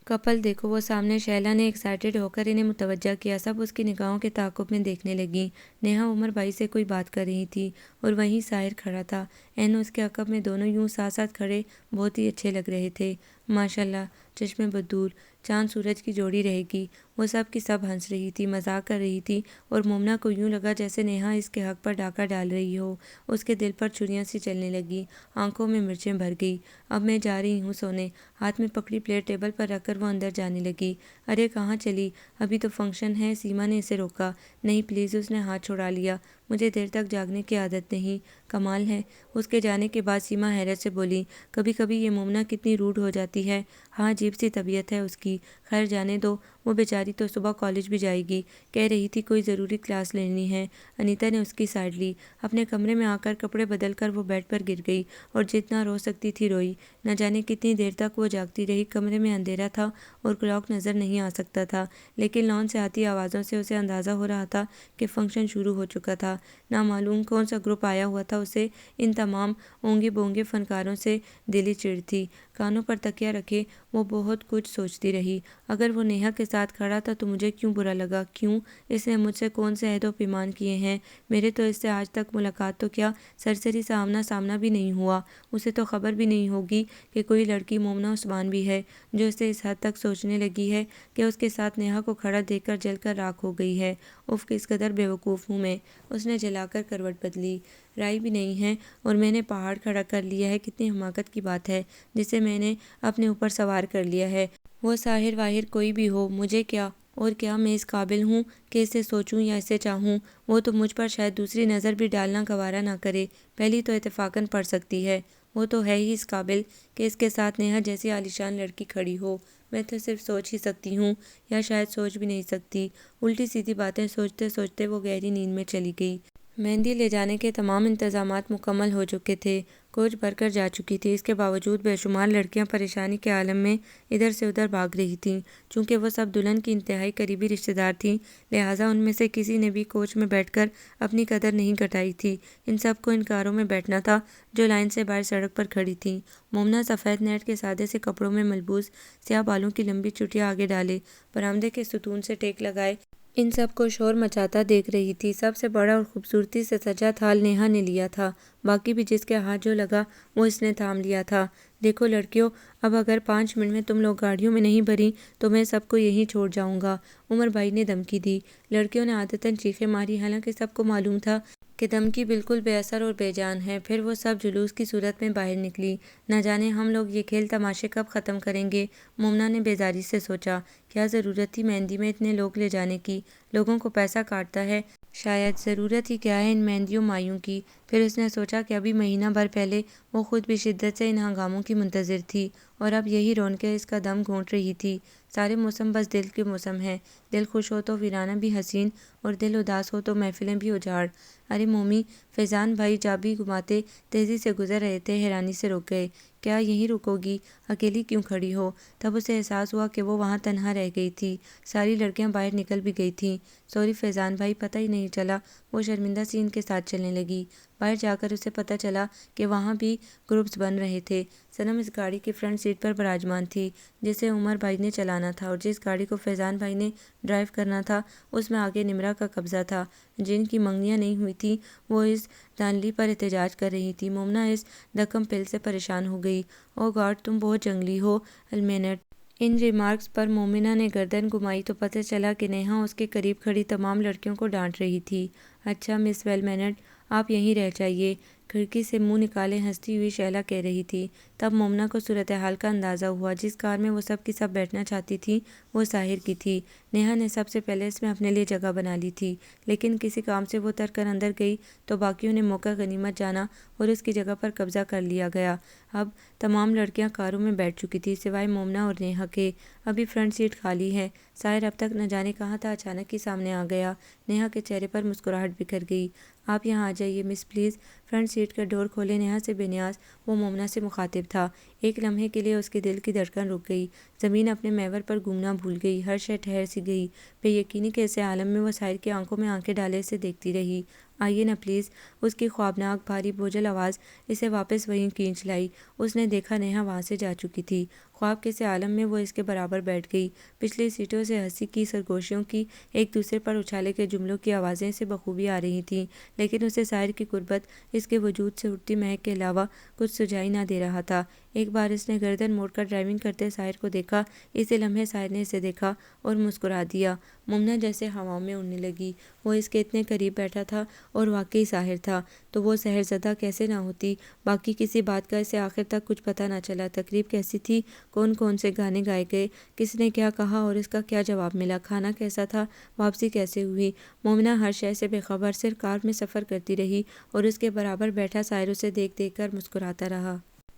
کپل دیکھو۔ وہ سامنے شیلا نے ایکسائٹیڈ ہو کر انہیں متوجہ کیا۔ سب اس کی نگاہوں کے تعاقب میں دیکھنے لگیں۔ نیہا عمر بھائی سے کوئی بات کر رہی تھی اور وہیں ساحر کھڑا تھا، اس کے عقب میں۔ دونوں یوں ساتھ ساتھ کھڑے بہت ہی اچھے لگ رہے تھے، ماشاءاللہ، چشمے بدور، چاند سورج کی جوڑی رہے گی۔ وہ سب کی سب ہنس رہی تھی، مذاق کر رہی تھی، اور مومنہ کو یوں لگا جیسے نیہا اس کے حق پر ڈاکہ ڈال رہی ہو۔ اس کے دل پر چھریاں سی چلنے لگیں، آنکھوں میں مرچیں بھر گئی۔ اب میں جا رہی ہوں سونے، ہاتھ میں پکڑی پلیٹ ٹیبل پر رکھ کر وہ اندر جانے لگی۔ ارے کہاں چلی؟ ابھی تو فنکشن ہے، سیما نے اسے روکا۔ نہیں پلیز، اس نے ہاتھ چھڑا لیا، مجھے دیر تک جاگنے کی عادت نہیں۔ کمال ہے، اس کے جانے کے بعد سیما حیرت سے بولی، کبھی کبھی یہ مومنہ کتنی روڈ ہو جاتی ہے۔ ہاں عجیب سی طبیعت ہے اس کی، خیر جانے دو، وہ بیچاری تو صبح کالج بھی جائے گی، کہہ رہی تھی کوئی ضروری کلاس لینی ہے۔ انیتا نے اس کی سائیڈ لی۔ اپنے کمرے میں آ کر کپڑے بدل کر وہ بیڈ پر گر گئی اور جتنا رو سکتی تھی روئی۔ نہ جانے کتنی دیر تک وہ جاگتی رہی۔ کمرے میں اندھیرا تھا اور کلاک نظر نہیں آ سکتا تھا، لیکن لان سے آتی آوازوں سے اسے اندازہ ہو رہا تھا کہ فنکشن شروع ہو چکا تھا۔ نامعلوم کون سا گروپ آیا ہوا تھا، اسے ان تمام اونگے بونگے فنکاروں سے دلی چڑ تھی۔ کانوں پر تکیہ رکھے وہ بہت کچھ سوچتی رہی۔ اگر وہ نیہا کے ساتھ کھڑا تھا تو مجھے کیوں برا لگا؟ کیوں؟ اس نے مجھ سے کون سے عہد و پیمان کیے ہیں؟ میرے تو اس سے آج تک ملاقات تو کیا سرسری سا آمنا سامنا بھی نہیں ہوا۔ اسے تو خبر بھی نہیں ہوگی کہ کوئی لڑکی مومنہ عثمان بھی ہے، جو اسے اس حد تک سوچنے لگی ہے کہ اس کے ساتھ نیہا کو کھڑا دیکھ کر جل کر راکھ ہو گئی ہے۔ اف، کس قدر بے وقوف ہوں میں۔ اس نے جلا کر کروٹ بدلی۔ رائی بھی نہیں ہے اور میں نے پہاڑ کھڑا کر لیا ہے، کتنی حماقت کی بات ہے جسے میں نے اپنے اوپر سوار کر لیا ہے۔ وہ ساحر واحر کوئی بھی ہو، مجھے کیا؟ اور کیا میں اس قابل ہوں کہ اسے سوچوں یا اسے چاہوں؟ وہ تو مجھ پر شاید دوسری نظر بھی ڈالنا گوارا نہ کرے، پہلی تو اتفاقاً پڑ سکتی ہے۔ وہ تو ہے ہی اس قابل کہ اس کے ساتھ نیہا جیسی عالیشان لڑکی کھڑی ہو۔ میں تو صرف سوچ ہی سکتی ہوں، یا شاید سوچ بھی نہیں سکتی۔ الٹی سیدھی باتیں سوچتے سوچتے وہ گہری نیند میں چلی گئی۔ مہندی لے جانے کے تمام انتظامات مکمل ہو چکے تھے، کوچ بھر کر جا چکی تھی۔ اس کے باوجود بے شمار لڑکیاں پریشانی کے عالم میں ادھر سے ادھر بھاگ رہی تھیں۔ چونکہ وہ سب دلہن کی انتہائی قریبی رشتہ دار تھیں، لہٰذا ان میں سے کسی نے بھی کوچ میں بیٹھ کر اپنی قدر نہیں گھٹائی تھی۔ ان سب کو ان کاروں میں بیٹھنا تھا جو لائن سے باہر سڑک پر کھڑی تھیں۔ مومنہ سفید نیٹ کے سادے سے کپڑوں میں ملبوس، سیاہ بالوں کی لمبی چٹیاں آگے ڈالے، برآمدے کے ستون سے ٹیک لگائے ان سب کو شور مچاتا دیکھ رہی تھی۔ سب سے بڑا اور خوبصورتی سے سجا تھال نیہا نے لیا تھا، باقی بھی جس کے ہاتھ جو لگا وہ اس نے تھام لیا تھا۔ دیکھو لڑکیوں، اب اگر 5 منٹ میں تم لوگ گاڑیوں میں نہیں بھری تو میں سب کو یہیں چھوڑ جاؤں گا، عمر بھائی نے دھمکی دی۔ لڑکیوں نے عادتاً چیخیں ماری، حالانکہ سب کو معلوم تھا کہ دھمکی بالکل بے اثر اور بے جان ہے۔ پھر وہ سب جلوس کی صورت میں باہر نکلی۔ نہ جانے ہم لوگ یہ کھیل تماشے کب ختم کریں گے، مومنہ نے بیزاری سے سوچا۔ کیا ضرورت تھی مہندی میں اتنے لوگ لے جانے کی؟ لوگوں کو پیسہ کاٹتا ہے شاید، ضرورت ہی کیا ہے ان مہندیوں مایوں کی؟ پھر اس نے سوچا کہ ابھی مہینہ بھر پہلے وہ خود بھی شدت سے ان ہنگاموں کی منتظر تھی، اور اب یہی رونقیں اس کا دم گھونٹ رہی تھی۔ سارے موسم بس دل کے موسم ہیں، دل خوش ہو تو ویرانہ بھی حسین، اور دل اداس ہو تو محفلیں بھی اجاڑ۔ ارے مومی، فیضان بھائی چابی گھماتے تیزی سے گزر رہے تھے، حیرانی سے رک گئے۔ کیا یہیں رکو گی؟ اکیلی کیوں کھڑی ہو؟ تب اسے احساس ہوا کہ وہ وہاں تنہا رہ گئی تھی، ساری لڑکیاں باہر نکل بھی گئی تھیں۔ سوری فیضان بھائی، پتہ ہی نہیں چلا۔ وہ شرمندہ سی ان کے ساتھ چلنے لگی۔ باہر جا کر اسے پتہ چلا کہ وہاں بھی گروپس بن رہے تھے۔ صنم اس گاڑی کی فرنٹ سیٹ پر براجمان تھی جسے عمر بھائی نے چلانا تھا، اور جس گاڑی کو فیضان بھائی نے ڈرائیو کرنا تھا اس میں آگے نمرا کا قبضہ تھا۔ جن کی منگنیاں نہیں ہوئی تھیں وہ اس دھاندلی پر احتجاج کر رہی تھیں۔ مومنہ اس دھکم پل سے پریشان ہو گئی۔ او گاڈ، تم بہت جنگلی ہو المینٹ۔ ان ریمارکس پر مومنہ نے گردن گھمائی تو پتہ چلا کہ نیہا اس کے قریب کھڑی تمام لڑکیوں کو ڈانٹ رہی تھی۔ اچھا مس ویلمینٹ، آپ یہیں رہ جائیے، کھڑکی سے منہ نکالے ہنستی ہوئی شیلا کہہ رہی تھی۔ تب مومنہ کو صورتحال کا اندازہ ہوا۔ جس کار میں وہ سب کی سب بیٹھنا چاہتی تھی وہ ساحر کی تھی۔ نیہا نے سب سے پہلے اس میں اپنے لیے جگہ بنا لی تھی، لیکن کسی کام سے وہ اتر کر اندر گئی تو باقیوں نے موقع غنیمت جانا اور اس کی جگہ پر قبضہ کر لیا گیا۔ اب تمام لڑکیاں کاروں میں بیٹھ چکی تھیں سوائے مومنہ اور نیہا کے۔ ابھی فرنٹ سیٹ خالی ہے۔ ساحر اب تک نہ جانے کہاں تھا، اچانک ہی سامنے آ گیا۔ نیہا کے چہرے پر مسکراہٹ بکھر گئی۔ آپ یہاں آ جائیے مس پلیز، فرنٹ سیٹ کا ڈور کھولے نیہا سے بے نیاز وہ مومنہ سے مخاطب تھا۔ ایک لمحے کے لیے اس کے دل کی دھڑکن رک گئی، زمین اپنے محور پر گھومنا بھول گئی، ہر شے ٹھہر سی گئی۔ بے یقینی کے ایسے عالم میں وہ ساحر کی آنکھوں میں آنکھیں ڈالے اسے دیکھتی رہی۔ آئیے نا پلیز، اس کی خوابناک بھاری بوجھل آواز اسے واپس وہیں کھینچ لائی۔ اس نے دیکھا نیہا وہاں سے جا چکی تھی۔ خواب کے سے عالم میں وہ اس کے برابر بیٹھ گئی۔ پچھلی سیٹوں سے ہنسی کی سرگوشیوں کی، ایک دوسرے پر اچھالے کے جملوں کی آوازیں اسے بخوبی آ رہی تھیں، لیکن اسے ساحر کی قربت اس کے وجود سے اٹھتی مہک کے علاوہ کچھ سجائی نہ دے رہا تھا۔ ایک بار اس نے گردن موڑ کر ڈرائیونگ کرتے ساحر کو دیکھا۔ اسی لمحے ساحر نے اسے دیکھا اور مسکرا دیا۔ مومنہ جیسے ہواؤں میں اڑنے لگی۔ وہ اس کے اتنے قریب بیٹھا تھا اور واقعی ساحر تھا، تو وہ سحر زدہ کیسے نہ ہوتی؟ باقی کسی بات کا اسے آخر تک کچھ پتہ نہ چلا۔ تقریب کیسی تھی؟ کون کون سے گانے گائے گئے؟ کس نے کیا کہا اور اس کا کیا جواب ملا؟ کھانا کیسا تھا؟ واپسی کیسے ہوئی؟ مومنہ ہر شے سے بے خبر صرف کار میں سفر کرتی رہی اور اس کے برابر بیٹھا ساحر اسے دیکھ دیکھ کر مسکراتا رہا۔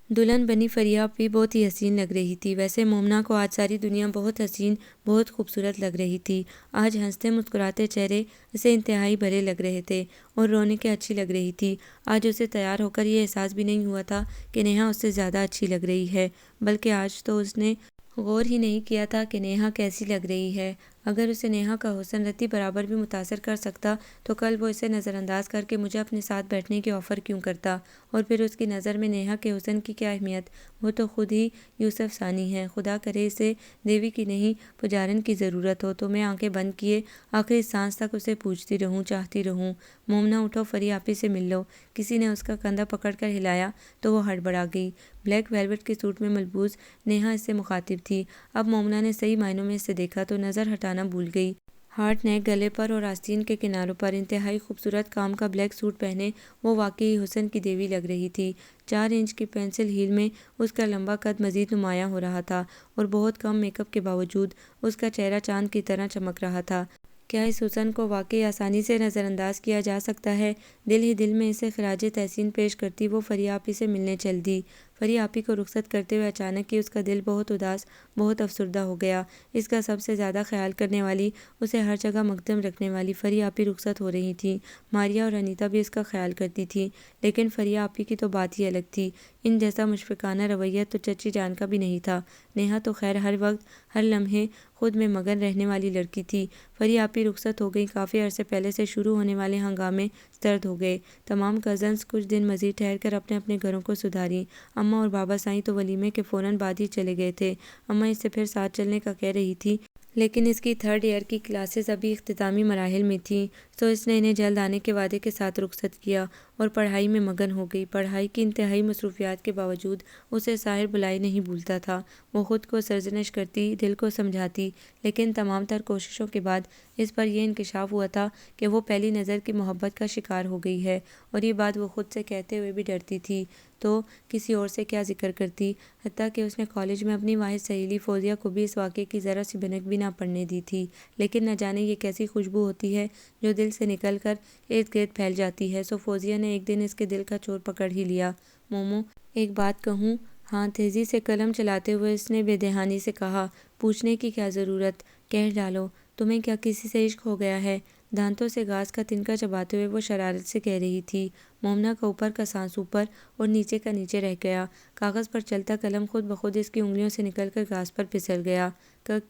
دلہن بنی فریہ بھی بہت ہی حسین لگ رہی تھی۔ ویسے مومنہ کو آج ساری دنیا بہت حسین، بہت خوبصورت لگ رہی تھی۔ آج ہنستے مسکراتے چہرے اسے انتہائی بھلے لگ رہے تھے اور رونقیں اچھی لگ رہی تھی۔ آج اسے تیار ہو کر یہ احساس بھی نہیں ہوا تھا کہ نیہا اس سے زیادہ اچھی لگ رہی ہے، بلکہ آج تو اس نے غور ہی نہیں کیا تھا کہ نیہا کیسی لگ رہی ہے۔ اگر اسے نیہا کا حسن رتی برابر بھی متاثر کر سکتا تو کل وہ اسے نظر انداز کر کے مجھے اپنے ساتھ بیٹھنے کی آفر کیوں کرتا؟ اور پھر اس کی نظر میں نیہا کے حسن کی کیا اہمیت؟ وہ تو خود ہی یوسف ثانی ہے۔ خدا کرے اسے دیوی کی نہیں پجارن کی ضرورت ہو تو میں آنکھیں بند کیے آخری سانس تک اسے پوجتی رہوں، چاہتی رہوں۔ مومنہ اٹھو، فریہ آپی سے مل لو۔ کسی نے اس کا کندھا پکڑ کر ہلایا تو وہ ہڑبڑا گئی۔ بلیک ویلویٹ کے سوٹ میں ملبوس نیہا اس سے مخاطب تھی۔ اب مومنہ نے صحیح معنوں میں اسے دیکھا تو نظر ہٹانا بھول گئی۔ ہارٹ نیک گلے پر اور آستین کے کناروں پر انتہائی خوبصورت کام کا بلیک سوٹ پہنے وہ واقعی حسن کی دیوی لگ رہی تھی۔ 4 انچ کی پینسل ہیل میں اس کا لمبا قد مزید نمایاں ہو رہا تھا اور بہت کم میک اپ کے باوجود اس کا چہرہ چاند کی طرح چمک رہا تھا۔ کیا اس حسن کو واقعی آسانی سے نظر انداز کیا جا سکتا ہے؟ دل ہی دل میں اسے خراج تحسین پیش کرتی وہ فریہ آپی سے ملنے چل دی۔ فریہ آپی کو رخصت کرتے ہوئے اچانک ہی اس کا دل بہت اداس، بہت افسردہ ہو گیا۔ اس کا سب سے زیادہ خیال کرنے والی، اسے ہر جگہ مقدم رکھنے والی فریہ آپی رخصت ہو رہی تھیں۔ ماریہ اور انیتا بھی اس کا خیال کرتی تھیں، لیکن فریہ آپی کی تو بات ہی الگ تھی۔ ان جیسا مشفقانہ رویہ تو چچی جان کا بھی نہیں تھا۔ نیہا تو خیر ہر وقت ہر لمحے خود میں مگن رہنے والی لڑکی تھی۔ فریہ آپی رخصت ہو گئی۔ کافی عرصے پہلے سے شروع ہونے والے ہنگامے سرد ہو گئے۔ تمام کزنز کچھ دن مزید ٹھہر کر اپنے اپنے گھروں کو سدھاریں۔ اماں اور بابا سائیں تو ولیمے کے فوراً بعد ہی چلے گئے تھے۔ اماں اس سے پھر ساتھ چلنے کا کہہ رہی تھی، لیکن اس کی 3rd ایئر کی کلاسز ابھی اختتامی مراحل میں تھیں، تو اس نے انہیں جلد آنے کے وعدے کے ساتھ رخصت کیا اور پڑھائی میں مگن ہو گئی۔ پڑھائی کی انتہائی مصروفیات کے باوجود اسے ساحر بلائی نہیں بھولتا تھا۔ وہ خود کو سرزنش کرتی، دل کو سمجھاتی، لیکن تمام تر کوششوں کے بعد اس پر یہ انکشاف ہوا تھا کہ وہ پہلی نظر کی محبت کا شکار ہو گئی ہے، اور یہ بات وہ خود سے کہتے ہوئے بھی ڈرتی تھی تو کسی اور سے کیا ذکر کرتی۔ حتیٰ کہ اس نے کالج میں اپنی واحد سہیلی فوزیہ کو بھی اس واقعے کی ذرا سی بھنک بھی نہ پڑنے دی تھی، لیکن نہ جانے یہ کیسی خوشبو ہوتی ہے جو دل سے نکل کر ارد گرد پھیل جاتی ہے۔ سو فوزیہ نے ایک دن اس کے دل کا چور پکڑ ہی لیا۔ مومو، ایک بات کہوں؟ ہاں، تیزی سے قلم چلاتے ہوئے اس نے بے دہانی سے کہا۔ پوچھنے کی کیا ضرورت، کہہ ڈالو۔ تمہیں کیا کسی سے عشق ہو گیا ہے؟ دانتوں سے گھاس کا تنکا چباتے ہوئے وہ شرارت سے کہہ رہی تھی۔ مومنہ کا اوپر کا سانس اوپر اور نیچے کا نیچے رہ گیا۔ کاغذ پر چلتا قلم خود بخود اس کی انگلیوں سے نکل کر گھاس پر پھسل گیا۔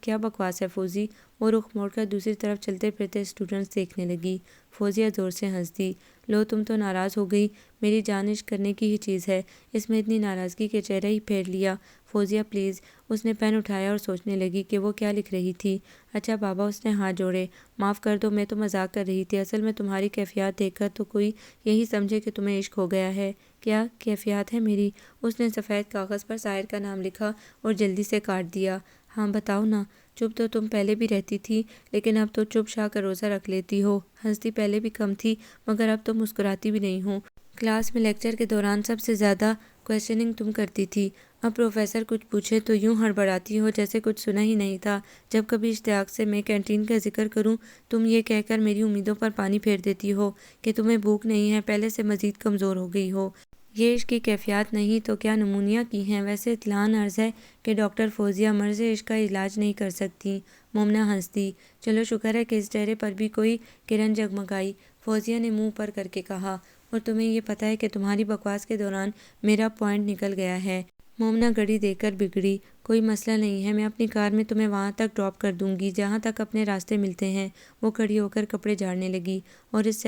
کیا بکواس ہے فوزی؟ وہ رخ موڑ کر دوسری طرف چلتے پھرتے اسٹوڈنٹس دیکھنے لگی۔ فوزیہ زور سے ہنس دی۔ لو، تم تو ناراض ہو گئی؟ میری جان عشق کرنے کی ہی چیز ہے، اس میں اتنی ناراضگی کے چہرہ ہی پھیر لیا۔ فوزیہ پلیز۔ اس نے پین اٹھایا اور سوچنے لگی کہ وہ کیا لکھ رہی تھی۔ اچھا بابا، اس نے ہاتھ جوڑے، معاف کر دو، میں تو مذاق کر رہی تھی۔ اصل میں تمہاری کیفیات دیکھ کر تو کوئی یہی سمجھے کہ تمہیں عشق ہو گیا ہے۔ کیا کیفیات ہے میری؟ اس نے سفید کاغذ پر ساحر کا نام لکھا اور جلدی سے کاٹ دیا۔ ہاں بتاؤ نا۔ چپ تو تم پہلے بھی رہتی تھی، لیکن اب تو چپ شا کر روزہ رکھ لیتی ہو۔ ہنستی پہلے بھی کم تھی، مگر اب تو مسکراتی بھی نہیں ہو۔ کلاس میں لیکچر کے دوران سب سے زیادہ کویسچننگ تم کرتی تھی، اب پروفیسر کچھ پوچھے تو یوں ہڑبڑاتی ہو جیسے کچھ سنا ہی نہیں تھا۔ جب کبھی اشتیاق سے میں کینٹین کا ذکر کروں، تم یہ کہہ کر میری امیدوں پر پانی پھیر دیتی ہو کہ تمہیں بھوک نہیں ہے، پہلے سے مزید کمزور ہو گئی ہو۔ یہ عشق کی کیفیات نہیں تو کیا نمونیا کی ہیں؟ ویسے اطلاعاً عرض ہے کہ ڈاکٹر فوزیہ مرض عشق کا علاج نہیں کر سکتی۔ مومنہ ہنس دی۔ چلو شکر ہے کہ اس چہرے پر بھی کوئی کرن جگمگائی، فوزیہ نے منہ اوپر کر کے کہا۔ اور تمہیں یہ پتہ ہے کہ تمہاری بکواس کے دوران میرا پوائنٹ نکل گیا ہے۔ مومنہ گھڑی دیکھ کر بگڑی۔ کوئی مسئلہ نہیں ہے، میں اپنی کار میں تمہیں وہاں تک ڈراپ کر دوں گی جہاں تک اپنے راستے ملتے ہیں۔ وہ کھڑی ہو کر کپڑے جھاڑنے لگی۔ اور اس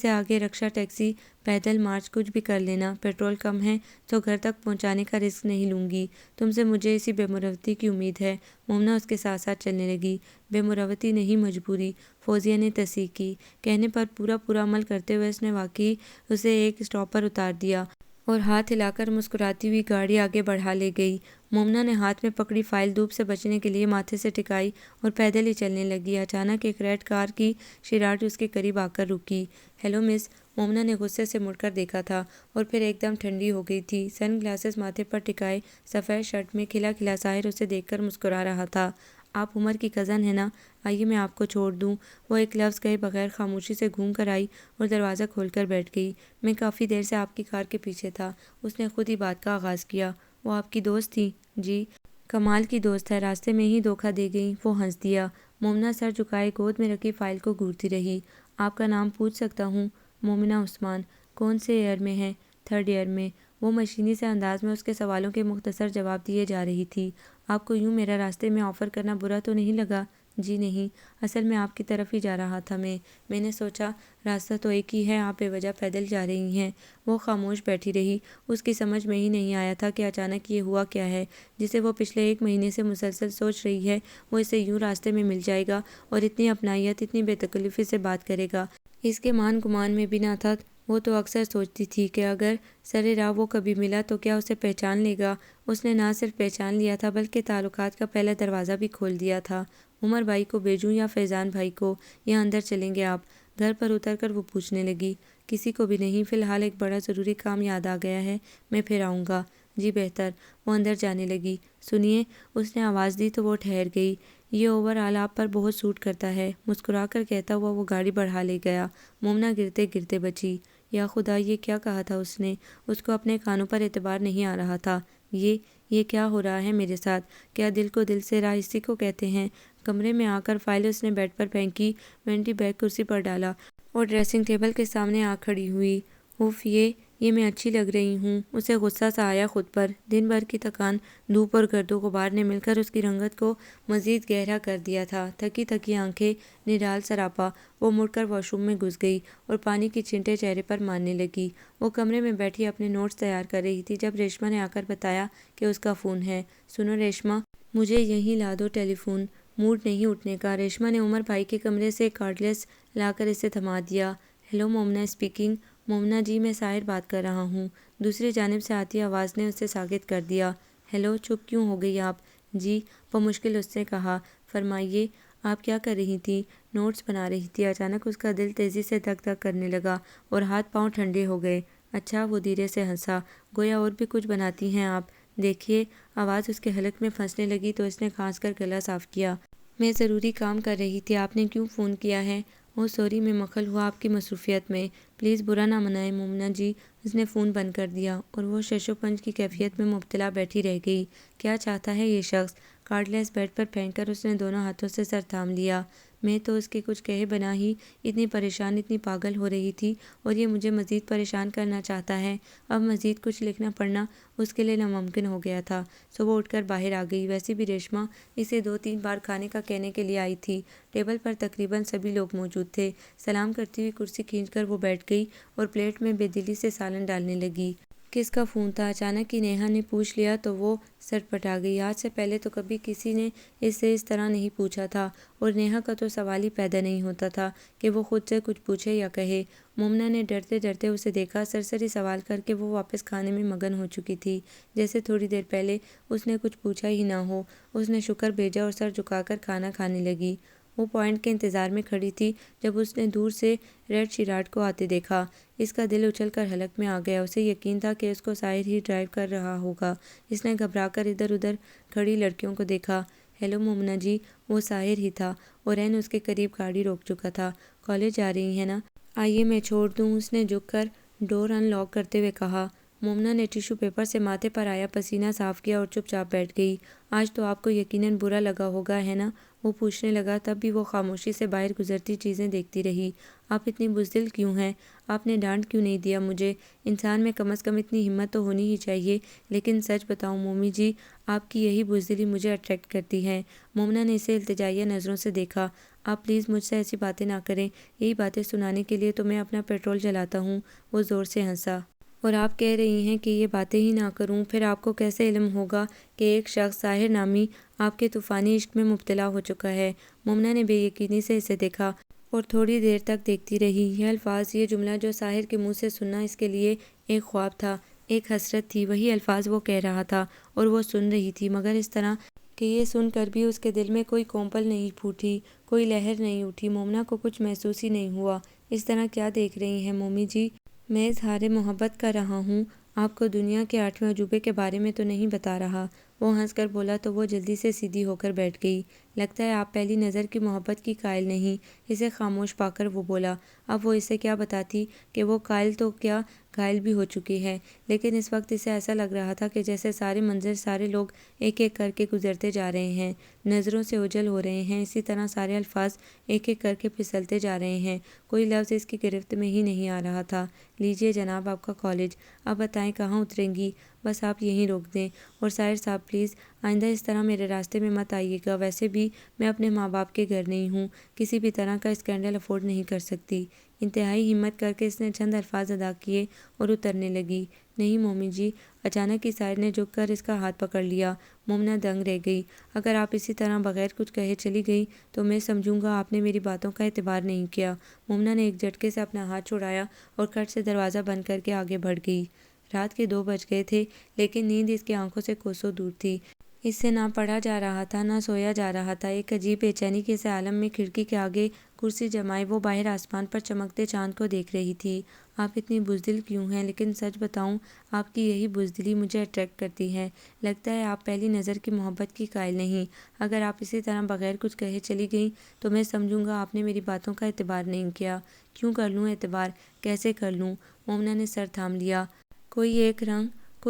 سے آگے رکشا، ٹیکسی، پیدل مارچ کچھ بھی کر لینا۔ پیٹرول کم ہے تو گھر تک پہنچانے کا رسک نہیں لوں گی۔ تم سے مجھے اسی بے مروتی کی امید ہے۔ مومنہ اس کے ساتھ ساتھ چلنے لگی۔ بے مروتی نہیں، مجبوری، فوزیہ نے تصحیح کی۔ کہنے پر پورا عمل کرتے ہوئے اس نے واقعی اسے ایک اسٹاپ پر اتار دیا اور ہاتھ ہلا کر مسکراتی ہوئی گاڑی آگے بڑھا لے گئی۔ مومنہ نے ہاتھ میں پکڑی فائل دھوپ سے بچنے کے لیے ماتھے سے ٹکائی اور پیدل ہی چلنے لگی۔ اچانک ایک ریڈ کار کی شراٹ اس کے قریب آ کر رکی۔ ہیلو مس، مومنہ نے غصے سے مڑ کر دیکھا تھا اور پھر ایک دم ٹھنڈی ہو گئی تھی۔ سن گلاسز ماتھے پر ٹکائے، سفید شرٹ میں کھلا کھلا ساحر اسے دیکھ کر مسکرا رہا تھا۔ آپ عمر کی کزن ہیں نا؟ آئیے میں آپ کو چھوڑ دوں۔ وہ ایک لفظ کہے بغیر خاموشی سے گھوم کر آئی اور دروازہ کھول کر بیٹھ گئی۔ میں کافی دیر سے آپ کی کار کے پیچھے تھا۔ اس نے خود ہی بات کا آغاز کیا۔ وہ آپ کی دوست تھی؟ جی، کمال کی دوست ہے، راستے میں ہی دھوکہ دے گئی۔ وہ ہنس دیا۔ مومنہ سر جھکائے گود میں رکھی فائل کو گھورتی رہی۔ آپ کا نام پوچھ سکتا ہوں؟ مومنہ عثمان۔ کون سے ایئر میں ہیں؟ 3rd ایئر میں۔ وہ مشینی سے انداز میں اس کے سوالوں کے مختصر جواب دیے جا رہی تھی۔ آپ کو یوں میرا راستے میں آفر کرنا برا تو نہیں لگا؟ جی نہیں، اصل میں آپ کی طرف ہی جا رہا تھا۔ میں نے سوچا راستہ تو ایک ہی ہے، آپ بے وجہ پیدل جا رہی ہیں۔ وہ خاموش بیٹھی رہی۔ اس کی سمجھ میں ہی نہیں آیا تھا کہ اچانک یہ ہوا کیا ہے جسے وہ پچھلے 1 مہینے سے مسلسل سوچ رہی ہے۔ وہ اسے یوں راستے میں مل جائے گا اور اتنی اپنائیت، اتنی بے تکلفی سے بات کرے گا۔ اس کے مان گمان میں بھی نہ تھا۔ وہ تو اکثر سوچتی تھی کہ اگر سرِ راہ وہ کبھی ملا تو کیا اسے پہچان لے گا۔ اس نے نہ صرف پہچان لیا تھا بلکہ تعلقات کا پہلا دروازہ بھی کھول دیا تھا۔ عمر بھائی کو بھیجوں یا فیضان بھائی کو؟ یا اندر چلیں گے آپ؟ گھر پر اتر کر وہ پوچھنے لگی۔ کسی کو بھی نہیں، فی الحال ایک بڑا ضروری کام یاد آ گیا ہے، میں پھر آؤں گا۔ جی بہتر۔ وہ اندر جانے لگی۔ سنیے، اس نے آواز دی تو وہ ٹھہر گئی۔ یہ اوور آل آپ پر بہت سوٹ کرتا ہے، مسکرا کر کہتا ہوا وہ گاڑی بڑھا لے گیا۔ مومنہ گرتے گرتے بچی۔ یا خدا، یہ کیا کہا تھا اس نے؟ اس کو اپنے کانوں پر اعتبار نہیں آ رہا تھا۔ یہ کیا ہو رہا ہے میرے ساتھ؟ کیا دل کو دل سے راہ اسی کو کہتے ہیں؟ کمرے میں آ کر فائل اس نے بیڈ پر پھینکی، وینٹی بیگ کرسی پر ڈالا اور ڈریسنگ ٹیبل کے سامنے آ کھڑی ہوئی۔ اف، یہ میں اچھی لگ رہی ہوں؟ اسے غصہ سا آیا خود پر۔ دن بھر کی تھکان، دھوپ اور گرد و غبار نے مل کر اس کی رنگت کو مزید گہرا کر دیا تھا۔ تھکی تھکی آنکھیں، نڈال سراپا۔ وہ مڑ کر واش روم میں گھس گئی اور پانی کی چھینٹیں چہرے پر مارنے لگی۔ وہ کمرے میں بیٹھی اپنے نوٹس تیار کر رہی تھی جب ریشما نے آ کر بتایا کہ اس کا فون ہے۔ سنو ریشما، مجھے یہیں لا دو ٹیلی فون، موڈ نہیں اٹھنے کا۔ ریشما نے عمر بھائی کے کمرے سے کارڈلیس لا کر اسے تھما دیا۔ ہیلو، مومنہ اسپیکنگ۔ مومنہ جی، میں ساحر بات کر رہا ہوں۔ دوسری جانب سے آتی آواز نے اسے ساکت کر دیا۔ ہیلو، چپ کیوں ہو گئی آپ؟ جی، بمشکل اس سے کہا۔ فرمائیے، آپ کیا کر رہی تھیں؟ نوٹس بنا رہی تھی۔ اچانک اس کا دل تیزی سے دھک دھک کرنے لگا اور ہاتھ پاؤں ٹھنڈے ہو گئے۔ اچھا، وہ دھیرے سے ہنسا۔ گویا اور بھی کچھ بناتی ہیں آپ؟ دیکھیے، آواز اس کے حلق میں پھنسنے لگی تو اس نے کھانس کر گلا صاف کیا۔ میں ضروری کام کر رہی تھی، آپ نے کیوں فون کیا ہے؟ اوہ سوری، میں مخل ہوا آپ کی مصروفیت میں، پلیز برا نہ منائیں مومنہ جی۔ اس نے فون بند کر دیا اور وہ شش و پنج کی کیفیت میں مبتلا بیٹھی رہ گئی۔ کیا چاہتا ہے یہ شخص؟ کارڈلیس بیڈ پر پھینک کر اس نے دونوں ہاتھوں سے سر تھام لیا۔ میں تو اس کے کچھ کہے بنا ہی اتنی پریشان، اتنی پاگل ہو رہی تھی اور یہ مجھے مزید پریشان کرنا چاہتا ہے۔ اب مزید کچھ لکھنا پڑھنا اس کے لیے ناممکن ہو گیا تھا، سو وہ اٹھ کر باہر آ گئی۔ ویسے بھی ریشما اسے 2-3 بار کھانے کا کہنے کے لیے آئی تھی۔ ٹیبل پر تقریباً سبھی لوگ موجود تھے۔ سلام کرتی ہوئی کرسی کھینچ کر وہ بیٹھ گئی اور پلیٹ میں بے دلی سے سالن ڈالنے لگی۔ کس کا فون تھا؟ اچانک ہی نیہا نے پوچھ لیا تو وہ سٹپٹا گئی۔ آج سے پہلے تو کبھی کسی نے اس سے اس طرح نہیں پوچھا تھا اور نیہا کا تو سوال ہی پیدا نہیں ہوتا تھا کہ وہ خود سے کچھ پوچھے یا کہے۔ مومنہ نے ڈرتے ڈرتے اسے دیکھا۔ سرسری سوال کر کے وہ واپس کھانے میں مگن ہو چکی تھی، جیسے تھوڑی دیر پہلے اس نے کچھ پوچھا ہی نہ ہو۔ اس نے شکر بھیجا اور سر جھکا کر کھانا کھانے لگی۔ وہ پوائنٹ کے انتظار میں کھڑی تھی جب اس نے دور سے ریڈ شراٹ کو آتے دیکھا۔ اس کا دل اچھل کر حلق میں آ گیا۔ اسے یقین تھا کہ اس کو ساحر ہی ڈرائیو کر رہا ہوگا۔ اس نے گھبرا کر ادھر ادھر کھڑی لڑکیوں کو دیکھا۔ ہیلو مومنہ جی، وہ ساحر ہی تھا اور عین اس کے قریب گاڑی روک چکا تھا۔ کالج جا رہی ہیں نا؟ آئیے میں چھوڑ دوں، اس نے جھک کر ڈور ان لاک کرتے ہوئے کہا۔ مومنہ نے ٹیشو پیپر سے ماتھے پر آیا پسینہ صاف کیا اور چپ چاپ بیٹھ گئی۔ آج تو آپ کو یقیناً برا لگا ہوگا، ہے نا؟ وہ پوچھنے لگا، تب بھی وہ خاموشی سے باہر گزرتی چیزیں دیکھتی رہی۔ آپ اتنی بزدل کیوں ہیں؟ آپ نے ڈانٹ کیوں نہیں دیا مجھے؟ انسان میں کم از کم اتنی ہمت تو ہونی ہی چاہیے۔ لیکن سچ بتاؤں مومی جی، آپ کی یہی بزدلی مجھے اٹریکٹ کرتی ہے۔ مومنہ نے اسے التجائیہ نظروں سے دیکھا۔ آپ پلیز مجھ سے ایسی باتیں نہ کریں، یہی باتیں سنانے کے لیے تو میں اپنا پیٹرول جلاتا ہوں۔ وہ زور سے ہنسا۔ اور آپ کہہ رہی ہیں کہ یہ باتیں ہی نہ کروں، پھر آپ کو کیسے علم ہوگا کہ ایک شخص ساحر نامی آپ کے طوفانی عشق میں مبتلا ہو چکا ہے؟ مومنہ نے بے یقینی سے اسے دیکھا اور تھوڑی دیر تک دیکھتی رہی۔ یہ الفاظ، یہ جملہ جو ساحر کے منہ سے سننا اس کے لیے ایک خواب تھا، ایک حسرت تھی۔ وہی الفاظ وہ کہہ رہا تھا اور وہ سن رہی تھی، مگر اس طرح کہ یہ سن کر بھی اس کے دل میں کوئی کونپل نہیں پھوٹی، کوئی لہر نہیں اٹھی۔ مومنہ کو کچھ محسوس ہی نہیں ہوا۔ اس طرح کیا دیکھ رہی ہیں مومی جی؟ میں اظہار محبت کر رہا ہوں، آپ کو دنیا کے 8ویں عجوبے کے بارے میں تو نہیں بتا رہا۔ وہ ہنس کر بولا تو وہ جلدی سے سیدھی ہو کر بیٹھ گئی۔ لگتا ہے آپ پہلی نظر کی محبت کی قائل نہیں۔ اسے خاموش پا کر وہ بولا۔ اب وہ اسے کیا بتاتی کہ وہ قائل تو کیا گھائل بھی ہو چکی ہے، لیکن اس وقت اسے ایسا لگ رہا تھا کہ جیسے سارے منظر، سارے لوگ ایک ایک کر کے گزرتے جا رہے ہیں، نظروں سے اوجھل ہو رہے ہیں، اسی طرح سارے الفاظ ایک ایک کر کے پھسلتے جا رہے ہیں، کوئی لفظ اس کی گرفت میں ہی نہیں آ رہا تھا۔ لیجیے جناب آپ کا کالج، اب بتائیں کہاں اتریں گی؟ بس آپ یہیں روک دیں، اور ساحر صاحب پلیز آئندہ اس طرح میرے راستے میں مت آئیے گا۔ ویسے بھی میں اپنے ماں باپ کے گھر نہیں ہوں، کسی بھی طرح کا اسکینڈل افورڈ نہیں کر سکتی۔ انتہائی ہمت کر کے اس نے چند الفاظ ادا کیے اور اترنے لگی۔ نہیں مومی جی، اچانک ہی ساحر نے جھک کر اس کا ہاتھ پکڑ لیا۔ مومنہ دنگ رہ گئی۔ اگر آپ اسی طرح بغیر کچھ کہے چلی گئی تو میں سمجھوں گا آپ نے میری باتوں کا اعتبار نہیں کیا۔ مومنہ نے ایک جھٹکے سے اپنا ہاتھ چھڑایا اور کھٹ سے دروازہ بند کر کے آگے بڑھ گئی۔ رات کے 2 بج گئے تھے، لیکن نیند اس کی آنکھوں سے کوسوں دور تھی۔ اس سے نہ پڑھا جا رہا تھا، نہ سویا جا رہا تھا۔ ایک عجیب بے چینی کے اس عالم میں کھڑکی کے آگے کرسی جمائے وہ باہر آسمان پر چمکتے چاند کو دیکھ رہی تھی۔ آپ اتنی بزدل کیوں ہیں؟ لیکن سچ بتاؤں، آپ کی یہی بزدلی مجھے اٹریکٹ کرتی ہے۔ لگتا ہے آپ پہلی نظر کی محبت کی قائل نہیں۔ اگر آپ اسی طرح بغیر کچھ کہے چلی گئیں تو میں سمجھوں گا آپ نے میری باتوں کا اعتبار نہیں کیا۔ کیوں کر لوں اعتبار؟ کیسے کر لوں؟ مومنہ نے سر تھام لیا۔ کوئی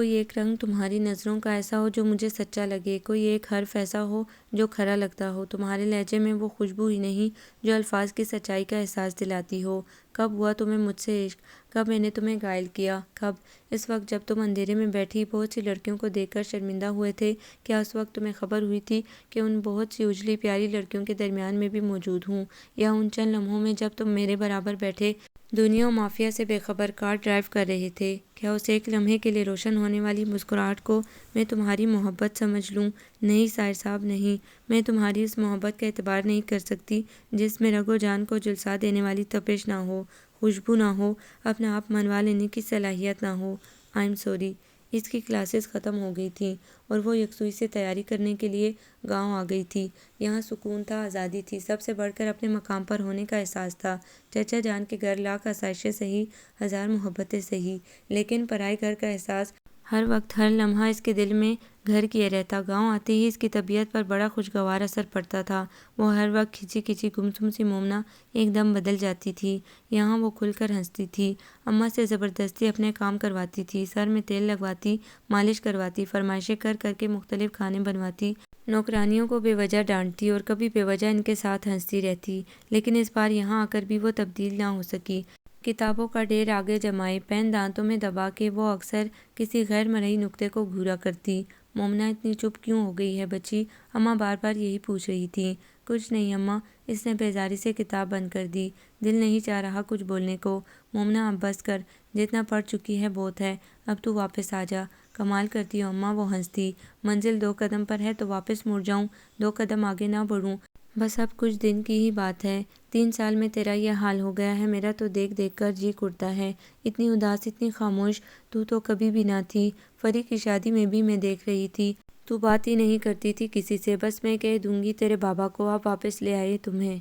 ایک رنگ تمہاری نظروں کا ایسا ہو جو مجھے سچا لگے، کوئی ایک حرف ایسا ہو جو کھرا لگتا ہو، تمہارے لہجے میں وہ خوشبو ہی نہیں جو الفاظ کی سچائی کا احساس دلاتی ہو۔ کب ہوا تمہیں مجھ سے عشق؟ کب میں نے تمہیں گھائل کیا؟ کب؟ اس وقت جب تم اندھیرے میں بیٹھی بہت سی لڑکیوں کو دیکھ کر شرمندہ ہوئے تھے، کیا اس وقت تمہیں خبر ہوئی تھی کہ ان بہت سی اجلی پیاری لڑکیوں کے درمیان میں بھی موجود ہوں؟ یا ان چند لمحوں میں جب تم میرے برابر بیٹھے دنیا و مافیا سے بے خبر کار ڈرائیو کر رہے تھے، کیا اس ایک لمحے کے لیے روشن ہونے والی مسکراہٹ کو میں تمہاری محبت سمجھ لوں؟ نہیں ساحر صاحب نہیں، میں تمہاری اس محبت کا اعتبار نہیں کر سکتی جس میں رگ و جان کو جھلسا دینے والی تپش نہ ہو، خوشبو نہ ہو، اپنا آپ منوا لینے کی صلاحیت نہ ہو۔ I am sorry. اس کی کلاسز ختم ہو گئی تھیں اور وہ یکسوئی سے تیاری کرنے کے لیے گاؤں آ گئی تھی۔ یہاں سکون تھا، آزادی تھی، سب سے بڑھ کر اپنے مقام پر ہونے کا احساس تھا۔ چچا جان کے گھر لاکھ آسائشیں سہی، ہزار محبتیں سہی، لیکن پرائے گھر کا احساس ہر وقت ہر لمحہ اس کے دل میں گھر کیے رہتا۔ گاؤں آتے ہی اس کی طبیعت پر بڑا خوشگوار اثر پڑتا تھا۔ وہ ہر وقت کھچی کھچی گمسم سی مومنہ ایک دم بدل جاتی تھی۔ یہاں وہ کھل کر ہنستی تھی، اماں سے زبردستی اپنے کام کرواتی تھی، سر میں تیل لگواتی، مالش کرواتی، فرمائشیں کر کر کے مختلف کھانے بنواتی، نوکرانیوں کو بے وجہ ڈانٹتی اور کبھی بے وجہ ان کے ساتھ ہنستی رہتی۔ لیکن اس بار یہاں آ کر بھی وہ تبدیل نہ ہو سکی۔ کتابوں کا ڈھیر آگے جمائے، پین دانتوں میں دبا کے وہ اکثر کسی غیر مرئی نکتے کو گھورا کرتی۔ مومنہ اتنی چپ کیوں ہو گئی ہے بچی؟ اماں بار بار یہی پوچھ رہی تھیں۔ کچھ نہیں اماں، اس نے بیزاری سے کتاب بند کر دی، دل نہیں چاہ رہا کچھ بولنے کو۔ مومنہ اب بس کر، جتنا پڑھ چکی ہے بہت ہے، اب تو واپس آ جا۔ کمال کرتی ہو اماں، وہ ہنستی۔ منزل 2 قدم پر ہے تو واپس مڑ جاؤں، 2 قدم آگے نہ بڑھوں؟ بس اب کچھ دن کی ہی بات ہے۔ 3 سال میں تیرا یہ حال ہو گیا ہے، میرا تو دیکھ دیکھ کر جی اٹھتا ہے۔ اتنی اداس، اتنی خاموش تو کبھی بھی نہ تھی۔ فری کی شادی میں بھی میں دیکھ رہی تھی، تو بات ہی نہیں کرتی تھی کسی سے۔ بس میں کہہ دوں گی تیرے بابا کو، آپ واپس لے آئے تمہیں۔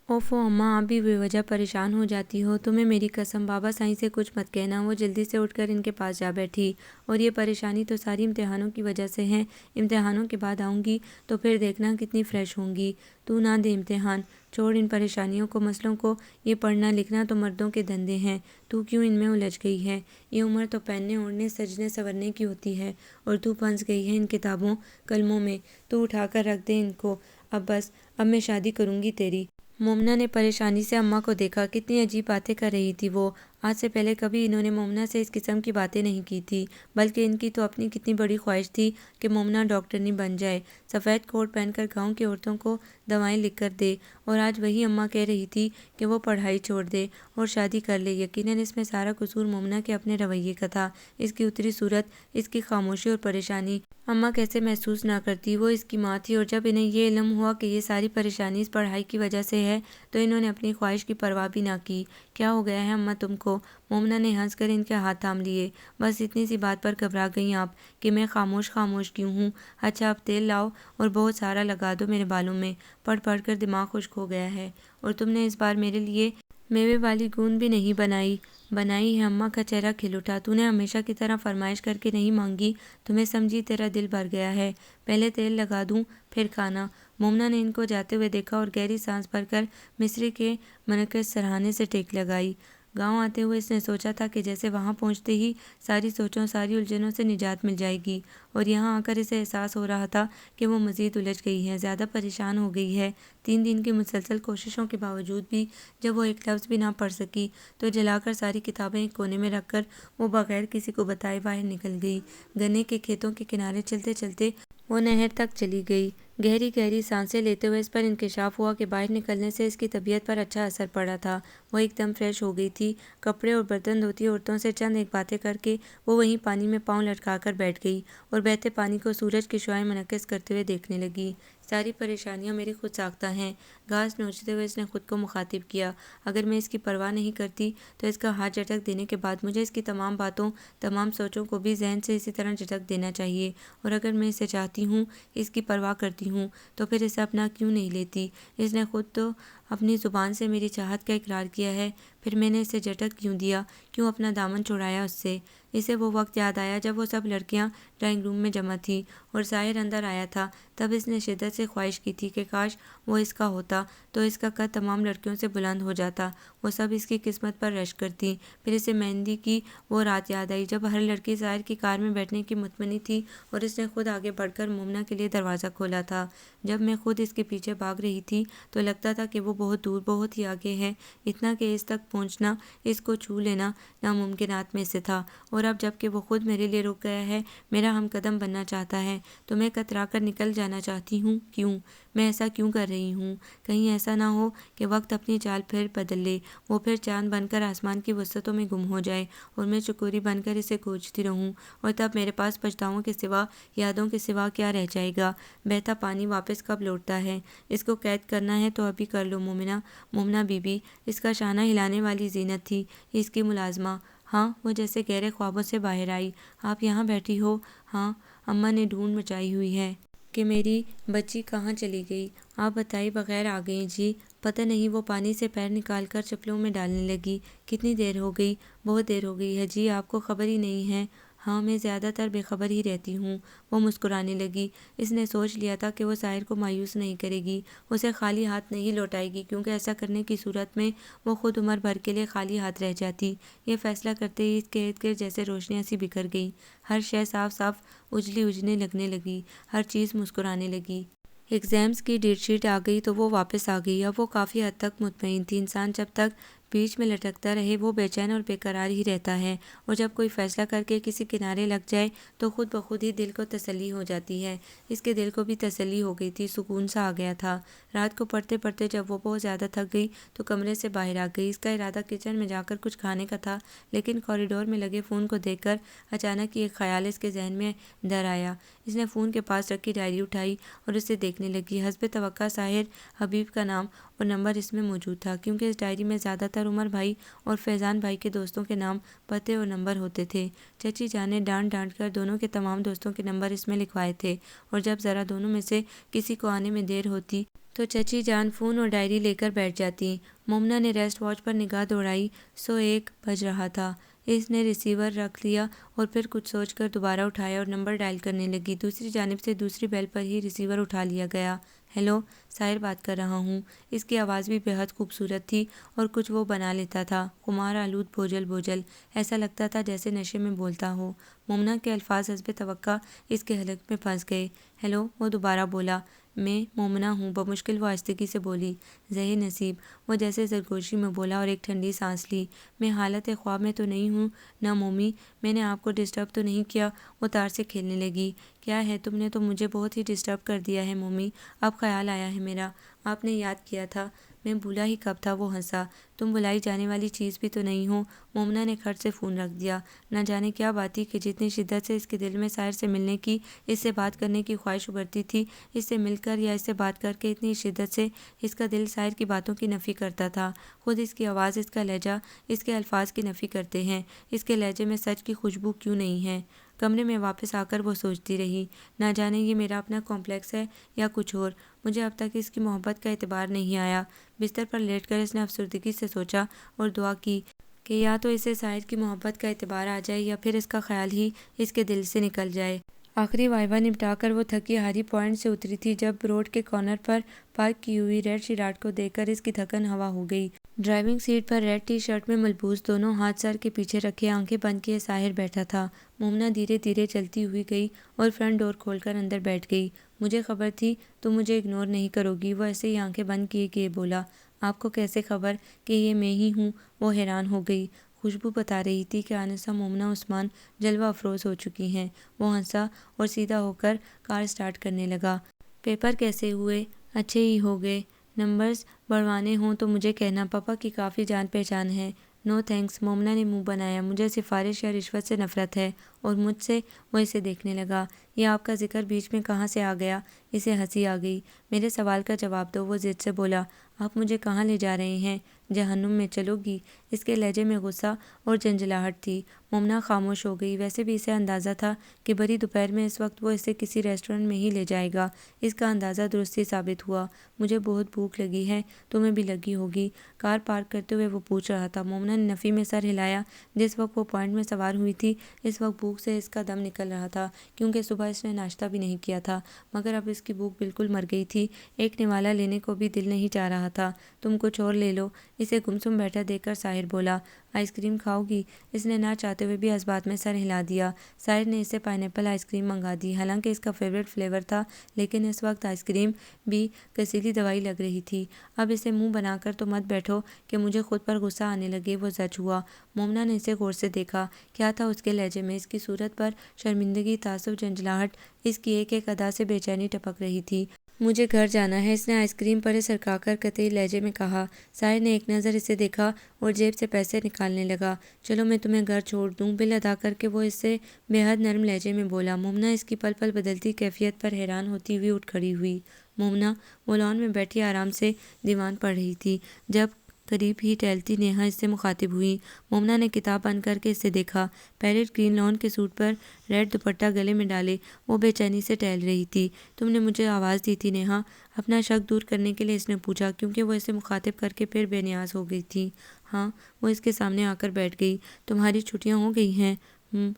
اوفو اماں، آپ بھی بے وجہ پریشان ہو جاتی ہو، تمہیں میری قسم، بابا سائیں سے کچھ مت کہنا۔ وہ جلدی سے اٹھ کر ان کے پاس جا بیٹھی۔ اور یہ پریشانی تو ساری امتحانوں کی وجہ سے ہے۔ امتحانوں کے بعد آؤں گی تو پھر دیکھنا کتنی فریش ہوں گی۔ تو نہ دے امتحان، چھوڑ ان پریشانیوں کو، مسئلوں کو۔ یہ پڑھنا لکھنا تو مردوں کے دھندے ہیں، تو کیوں ان میں الجھ گئی ہے؟ یہ عمر تو پہننے اوڑھنے سجنے سنورنے کی ہوتی ہے، اور تو پھنس گئی ہے ان کتابوں قلموں میں۔ تو اٹھا کر رکھ دے ان کو، اب بس، اب میں شادی کروں گی تیری۔ مومنہ نے پریشانی سے اماں کو دیکھا، کتنی عجیب باتیں کر رہی تھی وہ۔ آج سے پہلے کبھی انہوں نے مومنہ سے اس قسم کی باتیں نہیں کی تھی، بلکہ ان کی تو اپنی کتنی بڑی خواہش تھی کہ مومنہ ڈاکٹرنی بن جائے، سفید کوٹ پہن کر گاؤں کی عورتوں کو دوائیں لکھ کر دے، اور آج وہی اماں کہہ رہی تھی کہ وہ پڑھائی چھوڑ دے اور شادی کر لے۔ یقیناً اس میں سارا قصور مومنہ کے اپنے رویے کا تھا، اس کی اتری صورت، اس کی خاموشی اور پریشانی۔ اماں کیسے محسوس نہ کرتی، وہ اس کی ماں تھی، اور جب انہیں یہ علم ہوا کہ یہ ساری پریشانی اس پڑھائی کی وجہ سے ہے تو انہوں نے اپنی خواہش کی پرواہ بھی نہ کی۔ کیا ہو گیا ہے اماں تم کو؟ مومنہ نے ہنس کر ان کے ہاتھ تھام لیے۔ بس اتنی سی بات پر گھبرا گئیں آپ کہ میں خاموش خاموش کیوں ہوں؟ اچھا اب تیل لاؤ اور بہت سارا لگا دو میرے بالوں میں، پڑھ پڑھ کر دماغ خشک ہو گیا ہے۔ اور تم نے اس بار میرے لیے میوے والی گوند بھی نہیں بنائی؟ بنائی ہے، اماں کا چہرہ کھل اٹھا۔ تو نے ہمیشہ کی طرح فرمائش کر کے نہیں مانگی تو میں سمجھی تیرا دل بھر گیا ہے۔ پہلے تیل لگا دوں پھر کھانا۔ مومنہ نے ان کو جاتے ہوئے دیکھا اور گہری سانس بھر کر مصری کے منعقد سرہانے سے ٹیک لگائی۔ گاؤں آتے ہوئے اس نے سوچا تھا کہ جیسے وہاں پہنچتے ہی ساری سوچوں، ساری الجھنوں سے نجات مل جائے گی، اور یہاں آ کر اسے احساس ہو رہا تھا کہ وہ مزید الجھ گئی ہے، زیادہ پریشان ہو گئی ہے۔ 3 دن کی مسلسل کوششوں کے باوجود بھی جب وہ ایک لفظ بھی نہ پڑھ سکی تو جلا کر ساری کتابیں ایک کونے میں رکھ کر وہ بغیر کسی کو بتائے باہر نکل گئی۔ گنے کے کھیتوں کے کنارے چلتے چلتے وہ نہر تک چلی گئی۔ گہری گہری سانسیں لیتے ہوئے اس پر انکشاف ہوا کہ باہر نکلنے سے اس کی طبیعت پر اچھا اثر پڑا تھا۔ وہ ایک دم فریش ہو گئی تھی۔ کپڑے اور برتن دھوتی عورتوں سے چند ایک باتیں کر کے وہ وہیں پانی میں پاؤں لٹکا کر بیٹھ گئی اور بہتے پانی کو سورج کی شعاعیں منعکس کرتے ہوئے دیکھنے لگی۔ ساری پریشانیاں میری خود ساختہ ہیں، گھاس نوچتے ہوئے اس نے خود کو مخاطب کیا۔ اگر میں اس کی پرواہ نہیں کرتی تو اس کا ہاتھ جھٹک دینے کے بعد مجھے اس کی تمام باتوں، تمام سوچوں کو بھی ذہن سے اسی طرح جھٹک دینا چاہیے، اور اگر میں اسے چاہتی ہوں، اس کی پرواہ کرتی ہوں، تو پھر اسے اپنا کیوں نہیں لیتی؟ اس نے خود تو اپنی زبان سے میری چاہت کا اقرار کیا ہے، پھر میں نے اسے جھٹک کیوں دیا، کیوں اپنا دامن چھڑایا اس سے؟ اسے وہ وقت یاد آیا جب وہ سب لڑکیاں ڈرائنگ روم میں جمع تھیں اور ظاہر اندر آیا تھا۔ تب اس نے شدت سے خواہش کی تھی کہ کاش وہ اس کا ہوتا تو اس کا قد تمام لڑکیوں سے بلند ہو جاتا، وہ سب اس کی قسمت پر رشک کرتیں۔ پھر اسے مہندی کی وہ رات یاد آئی جب ہر لڑکی ظاہر کی کار میں بیٹھنے کی متمنی تھی اور اس نے خود آگے بڑھ کر مومنہ کے لیے دروازہ کھولا تھا۔ جب میں خود اس کے پیچھے بھاگ رہی تھی تو لگتا تھا کہ وہ بہت دور، بہت ہی آگے ہے، اتنا کہ اس تک پہنچنا، اس کو چھو لینا ناممکنات میں سے تھا، اور اب جب کہ وہ خود میرے لیے رک گیا ہے، میرا ہم قدم بننا چاہتا ہے، تو میں کترا کر نکل جانا چاہتی ہوں۔ کیوں؟ میں ایسا کیوں کر رہی ہوں؟ کہیں ایسا نہ ہو کہ وقت اپنی چال پھر بدل لے، وہ پھر چاند بن کر آسمان کی وسعتوں میں گم ہو جائے اور میں چکوری بن کر اسے کھوجتی رہوں، اور تب میرے پاس پچھتاؤں کے سوا، یادوں کے سوا کیا رہ جائے گا؟ بہتا پانی واپس کب لوٹتا ہے؟ اس کو قید کرنا ہے تو ابھی کر لو مومنہ۔ مومنہ بی بی اس کا شانہ ہلانے والی زینت تھی، اس کی ملازمہ۔ ہاں، وہ جیسے گہرے خوابوں سے باہر آئی۔ آپ یہاں بیٹھی ہو؟ ہاں، اماں نے ڈھونڈ مچائی ہوئی ہے کہ میری بچی کہاں چلی گئی۔ آپ بتائے بغیر آ گئیں جی؟ پتہ نہیں، وہ پانی سے پیر نکال کر چپلوں میں ڈالنے لگی۔ کتنی دیر ہو گئی؟ بہت دیر ہو گئی ہے جی، آپ کو خبر ہی نہیں ہے؟ ہاں، میں زیادہ تر بے خبر ہی رہتی ہوں۔ وہ مسکرانے لگی۔ اس نے سوچ لیا تھا کہ وہ ساحر کو مایوس نہیں کرے گی، اسے خالی ہاتھ نہیں لوٹائے گی، کیونکہ ایسا کرنے کی صورت میں وہ خود عمر بھر کے لیے خالی ہاتھ رہ جاتی۔ یہ فیصلہ کرتے ہی اس کے ارد گرد جیسے روشنیاں سی بکھر گئیں، ہر شے صاف صاف اجلی اجلنے لگنے لگی، ہر چیز مسکرانے لگی۔ ایگزامز کی ڈیٹ شیٹ آ گئی تو وہ واپس آ گئی۔ اب وہ کافی حد تک مطمئن تھی۔ انسان جب تک بیچ میں لٹکتا رہے وہ بے چین اور بے قرار ہی رہتا ہے، اور جب کوئی فیصلہ کر کے کسی کنارے لگ جائے تو خود بخود ہی دل کو تسلی ہو جاتی ہے۔ اس کے دل کو بھی تسلی ہو گئی تھی، سکون سا آ گیا تھا۔ رات کو پڑھتے پڑھتے جب وہ بہت زیادہ تھک گئی تو کمرے سے باہر آ گئی۔ اس کا ارادہ کچن میں جا کر کچھ کھانے کا تھا، لیکن کوریڈور میں لگے فون کو دیکھ کر اچانک ایک خیال اس کے ذہن میں ڈر آیا۔ اس نے فون کے پاس رکھی ڈائری اٹھائی اور اسے دیکھنے لگی۔ حسب توقع ساحر حبیب کا نام اور نمبر اس میں موجود تھا، کیونکہ اس ڈائری میں زیادہ تر عمر بھائی اور فیضان بھائی کے دوستوں کے نام، پتے اور نمبر ہوتے تھے۔ چچی جان نے ڈانٹ ڈانٹ کر دونوں کے تمام دوستوں کے نمبر اس میں لکھوائے تھے، اور جب ذرا دونوں میں سے کسی کو آنے میں دیر ہوتی تو چچی جان فون اور ڈائری لے کر بیٹھ جاتی۔ مومنہ نے ریسٹ واچ پر نگاہ دوڑائی، 101 بج رہا تھا۔ اس نے ریسیور رکھ لیا اور پھر کچھ سوچ کر دوبارہ اٹھایا اور نمبر ڈائل کرنے لگی۔ دوسری جانب سے دوسری بیل پر ہی ریسیور اٹھا لیا گیا۔ ہیلو، ساحر بات کر رہا ہوں۔ اس کی آواز بھی بے حد خوبصورت تھی اور کچھ وہ بنا لیتا تھا، خمار آلود بوجھل بوجھل، ایسا لگتا تھا جیسے نشے میں بولتا ہو۔ مومنہ کے الفاظ حسب توقع اس کے حلق میں پھنس گئے۔ ہیلو، وہ دوبارہ بولا۔ میں مومنہ ہوں، بمشکل وہ آہستگی سے بولی۔ زہر نصیب، وہ جیسے سرگوشی میں بولا اور ایک ٹھنڈی سانس لی۔ میں حالت خواب میں تو نہیں ہوں نہ مومی؟ میں نے آپ کو ڈسٹرب تو نہیں کیا؟ وہ تار سے کھیلنے لگی۔ کیا ہے، تم نے تو مجھے بہت ہی ڈسٹرب کر دیا ہے مومی، اب خیال آیا ہے میرا، آپ نے یاد کیا تھا، میں بھولا ہی کب تھا۔ وہ ہنسا۔ تم بلائی جانے والی چیز بھی تو نہیں ہو۔ مومنہ نے کھٹ سے فون رکھ دیا۔ نہ جانے کیا بات تھی کہ جتنی شدت سے اس کے دل میں ساحر سے ملنے کی، اس سے بات کرنے کی خواہش ابھرتی تھی، اس سے مل کر یا اس سے بات کر کے اتنی شدت سے اس کا دل ساحر کی باتوں کی نفی کرتا تھا۔ خود اس کی آواز، اس کا لہجہ، اس کے الفاظ کی نفی کرتے ہیں۔ اس کے لہجے میں سچ کی خوشبو کیوں نہیں ہے؟ کمرے میں واپس آ کر وہ سوچتی رہی، نہ جانے یہ میرا اپنا کمپلیکس ہے یا کچھ اور، مجھے اب تک اس کی محبت کا اعتبار نہیں آیا۔ بستر پر لیٹ کر اس نے افسردگی سے سوچا اور دعا کی کہ یا تو اسے ساحر کی محبت کا اعتبار آ جائے یا پھر اس کا خیال ہی اس کے دل سے نکل جائے۔ آخری وائوا نپٹا کر وہ تھکی ہاری پوائنٹ سے اتری تھی جب روڈ کے کارنر پر پارک کی ہوئی ریڈ شیراٹ کو دیکھ کر اس کی تھکن ہوا ہو گئی۔ ڈرائیونگ سیٹ پر ریڈ ٹی شرٹ میں ملبوس، دونوں ہاتھ سر کے پیچھے رکھے، آنکھیں بند کیے ساحر بیٹھا تھا۔ مومنہ دھیرے دھیرے چلتی ہوئی گئی اور فرنٹ ڈور کھول کر اندر بیٹھ گئی۔ مجھے خبر تھی تم مجھے اگنور نہیں کرو گی، وہ ایسے ہی آنکھیں بند کیے کیے بولا۔ آپ کو کیسے خبر کہ یہ میں ہی ہوں؟ وہ حیران ہو گئی۔ خوشبو بتا رہی تھی کہ آنسہ، مومنہ عثمان جلوہ افروز ہو چکی ہیں۔ وہ ہنسا اور سیدھا ہو کر کار سٹارٹ کرنے لگا۔ پیپر کیسے ہوئے؟ اچھے ہی ہو گئے، نمبرز بڑھوانے ہوں تو مجھے کہنا، پاپا کی کافی جان پہچان ہے۔ نو تھینکس، مومنہ نے منہ بنایا، مجھے سفارش یا رشوت سے نفرت ہے۔ اور مجھ سے؟ وہ اسے دیکھنے لگا۔ یہ آپ کا ذکر بیچ میں کہاں سے آ گیا؟ اسے ہنسی آ گئی۔ میرے سوال کا جواب دو، وہ ضد سے بولا۔ آپ مجھے کہاں لے جا رہے ہیں؟ جہنم میں، چلو گی؟ اس کے لہجے میں غصہ اور جھنجھلاہٹ تھی۔ مومنہ خاموش ہو گئی۔ ویسے بھی اسے اندازہ تھا کہ بھری دوپہر میں اس وقت وہ اسے کسی ریسٹورنٹ میں ہی لے جائے گا۔ اس کا اندازہ درست ہی ثابت ہوا۔ مجھے بہت بھوک لگی ہے، تمہیں بھی لگی ہوگی، کار پارک کرتے ہوئے وہ پوچھ رہا تھا۔ مومنہ نے نفی میں سر ہلایا۔ جس وقت وہ پوائنٹ میں سوار ہوئی تھی اس وقت بھوک سے اس کا دم نکل رہا تھا، کیونکہ صبح اس نے ناشتہ بھی نہیں کیا تھا، مگر اب اس کی بھوک بالکل مر گئی تھی، ایک نوالا لینے کو بھی دل نہیں چاہ رہا تھا۔ تم کچھ اور لے لو، اسے گمسم بیٹھا دیکھ کر ساحر بولا۔ آئس کریم کھاؤ گی؟ اس نے نہ چاہتے ہوئے بھی اس بات میں سر ہلا دیا۔ ساحر نے اسے پائنیپل آئس کریم منگا دی، حالانکہ اس کا فیوریٹ فلیور تھا، لیکن اس وقت آئس کریم بھی کسیلی دوائی لگ رہی تھی۔ اب اسے منہ بنا کر تو مت بیٹھو کہ مجھے خود پر غصہ آنے لگے، وہ زج ہوا۔ مومنہ نے اسے غور سے دیکھا۔ کیا تھا اس کے لہجے میں؟ اس کی صورت پر شرمندگی، تعصب، جھنجھلاہٹ، اس کی ایک ایک ادا سے بے چینی ٹپک رہی تھی۔ مجھے گھر جانا ہے، اس نے آئس کریم پرے سرکا کر قطعی لہجے میں کہا۔ ساحر نے ایک نظر اسے دیکھا اور جیب سے پیسے نکالنے لگا۔ چلو میں تمہیں گھر چھوڑ دوں، بل ادا کر کے وہ اس سے بے حد نرم لہجے میں بولا۔ مومنہ اس کی پل پل بدلتی کیفیت پر حیران ہوتی ہوئی اٹھ کھڑی ہوئی۔ مومنہ، وہ لان میں بیٹھی آرام سے دیوان پڑھ رہی تھی جب قریب ہی ٹہلتی نیہا اس سے مخاطب ہوئی۔ مومنہ نے کتاب بند کر کے اسے دیکھا۔ پیرٹ گرین لان کے سوٹ پر ریڈ دوپٹہ گلے میں ڈالے وہ بے چینی سے ٹہل رہی تھی۔ تم نے مجھے آواز دی تھی نیہا؟ اپنا شک دور کرنے کے لیے اس نے پوچھا، کیونکہ وہ اسے مخاطب کر کے پھر بے نیاز ہو گئی تھی۔ ہاں، وہ اس کے سامنے آ کر بیٹھ گئی۔ تمہاری چھٹیاں ہو گئی ہیں؟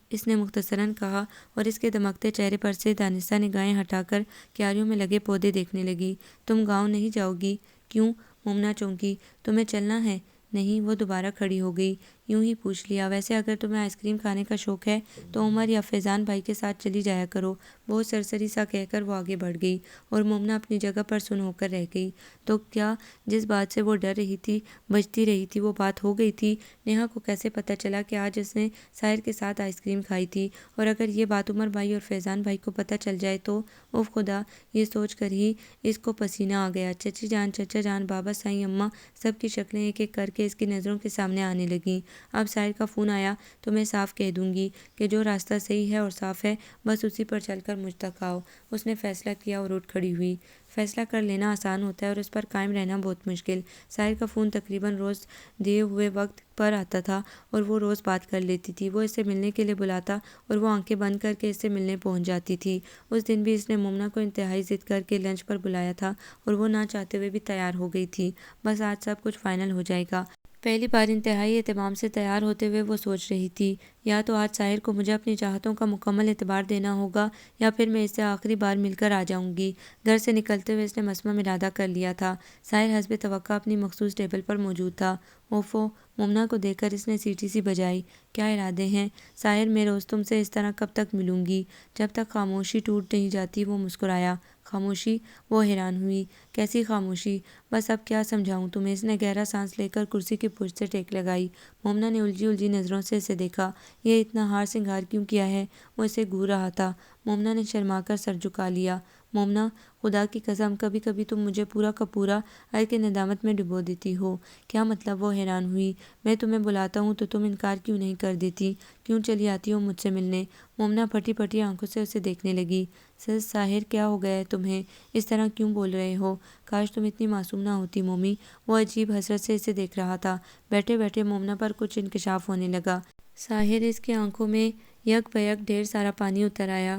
اس نے مختصراً کہا اور اس کے دمکتے چہرے پر سے دانستہ نگاہیں ہٹا کر کیاریوں میں لگے پودے دیکھنے لگی۔ تم گاؤں نہیں جاؤ گی؟ کیوں؟ مومنہ چونکی۔ تمہیں چلنا ہے؟ نہیں، وہ دوبارہ کھڑی ہو گئی۔ یوں ہی پوچھ لیا، ویسے اگر تمہیں آئس کریم کھانے کا شوق ہے تو عمر یا فیضان بھائی کے ساتھ چلی جایا کرو، بہت سرسری سا کہہ کر وہ آگے بڑھ گئی اور مومنہ اپنی جگہ پر سن ہو کر رہ گئی۔ تو کیا جس بات سے وہ ڈر رہی تھی، بچتی رہی تھی، وہ بات ہو گئی تھی؟ نیہا کو کیسے پتہ چلا کہ آج اس نے ساحر کے ساتھ آئس کریم کھائی تھی؟ اور اگر یہ بات عمر بھائی اور فیضان بھائی کو پتہ چل جائے تو؟ اوف خدا، یہ سوچ کر ہی اس کو پسینہ آ گیا۔ چچی جان، چچا جان، بابا، سائیں، اماں، سب کی شکلیں ایک ایک کر کے اس کی نظروں کے سامنے آنے لگیں۔ اب ساحر کا فون آیا تو میں صاف کہہ دوں گی کہ جو راستہ صحیح ہے اور صاف ہے بس اسی پر چل کر مجھ تک آؤ۔ اس نے فیصلہ کیا اور اٹھ کھڑی ہوئی۔ فیصلہ کر لینا آسان ہوتا ہے اور اس پر قائم رہنا بہت مشکل۔ ساحر کا فون تقریباً روز دیے ہوئے وقت پر آتا تھا اور وہ روز بات کر لیتی تھی۔ وہ اسے ملنے کے لیے بلاتا اور وہ آنکھیں بند کر کے اس سے ملنے پہنچ جاتی تھی۔ اس دن بھی اس نے مومنہ کو انتہائی ضد کر کے لنچ پر بلایا تھا اور وہ نہ چاہتے ہوئے بھی تیار ہو گئی تھی۔ بس آج سب کچھ فائنل ہو جائے گا۔ پہلی بار انتہائی اہتمام سے تیار ہوتے ہوئے وہ سوچ رہی تھی، یا تو آج ساحر کو مجھے اپنی چاہتوں کا مکمل اعتبار دینا ہوگا یا پھر میں اس سے آخری بار مل کر آ جاؤں گی۔ گھر سے نکلتے ہوئے اس نے مصمم ارادہ کر لیا تھا۔ ساحر حسب توقع اپنی مخصوص ٹیبل پر موجود تھا۔ اوفو، مومنہ کو دیکھ کر اس نے سیٹی سی بجائی۔ کیا ارادے ہیں ساحر؟ میں روز تم سے اس طرح کب تک ملوں گی؟ جب تک خاموشی ٹوٹ نہیں جاتی۔ وہ مسکرایا۔ خاموشی؟ وہ حیران ہوئی۔ کیسی خاموشی؟ بس اب کیا سمجھاؤں تمہیں؟ اس نے گہرا سانس لے کر کرسی کی پشت سے ٹیک لگائی۔ مومنہ نے الجھی نظروں سے اسے دیکھا۔ یہ اتنا ہار سنگار کیوں کیا ہے؟ وہ اسے گھور رہا تھا۔ مومنہ نے شرما کر سر جھکا لیا۔ مومنہ، خدا کی قسم کبھی کبھی تم مجھے پورا کا پورا عرق ندامت میں ڈبو دیتی ہو۔ کیا مطلب؟ وہ حیران ہوئی۔ میں تمہیں بلاتا ہوں تو تم انکار کیوں نہیں کر دیتی؟ کیوں چلی آتی ہو مجھ سے ملنے؟ مومنہ پھٹی پھٹی آنکھوں سے اسے دیکھنے لگی۔ ساحر، کیا ہو گیا ہے تمہیں؟ اس طرح کیوں بول رہے ہو؟ کاش تم اتنی معصوم نہ ہوتی مومی۔ وہ عجیب حسرت سے اسے دیکھ رہا تھا۔ بیٹھے بیٹھے مومنہ پر کچھ انکشاف ہونے لگا۔ ساحر، اس کی آنکھوں میں یک بیک ڈھیر سارا پانی اتر آیا۔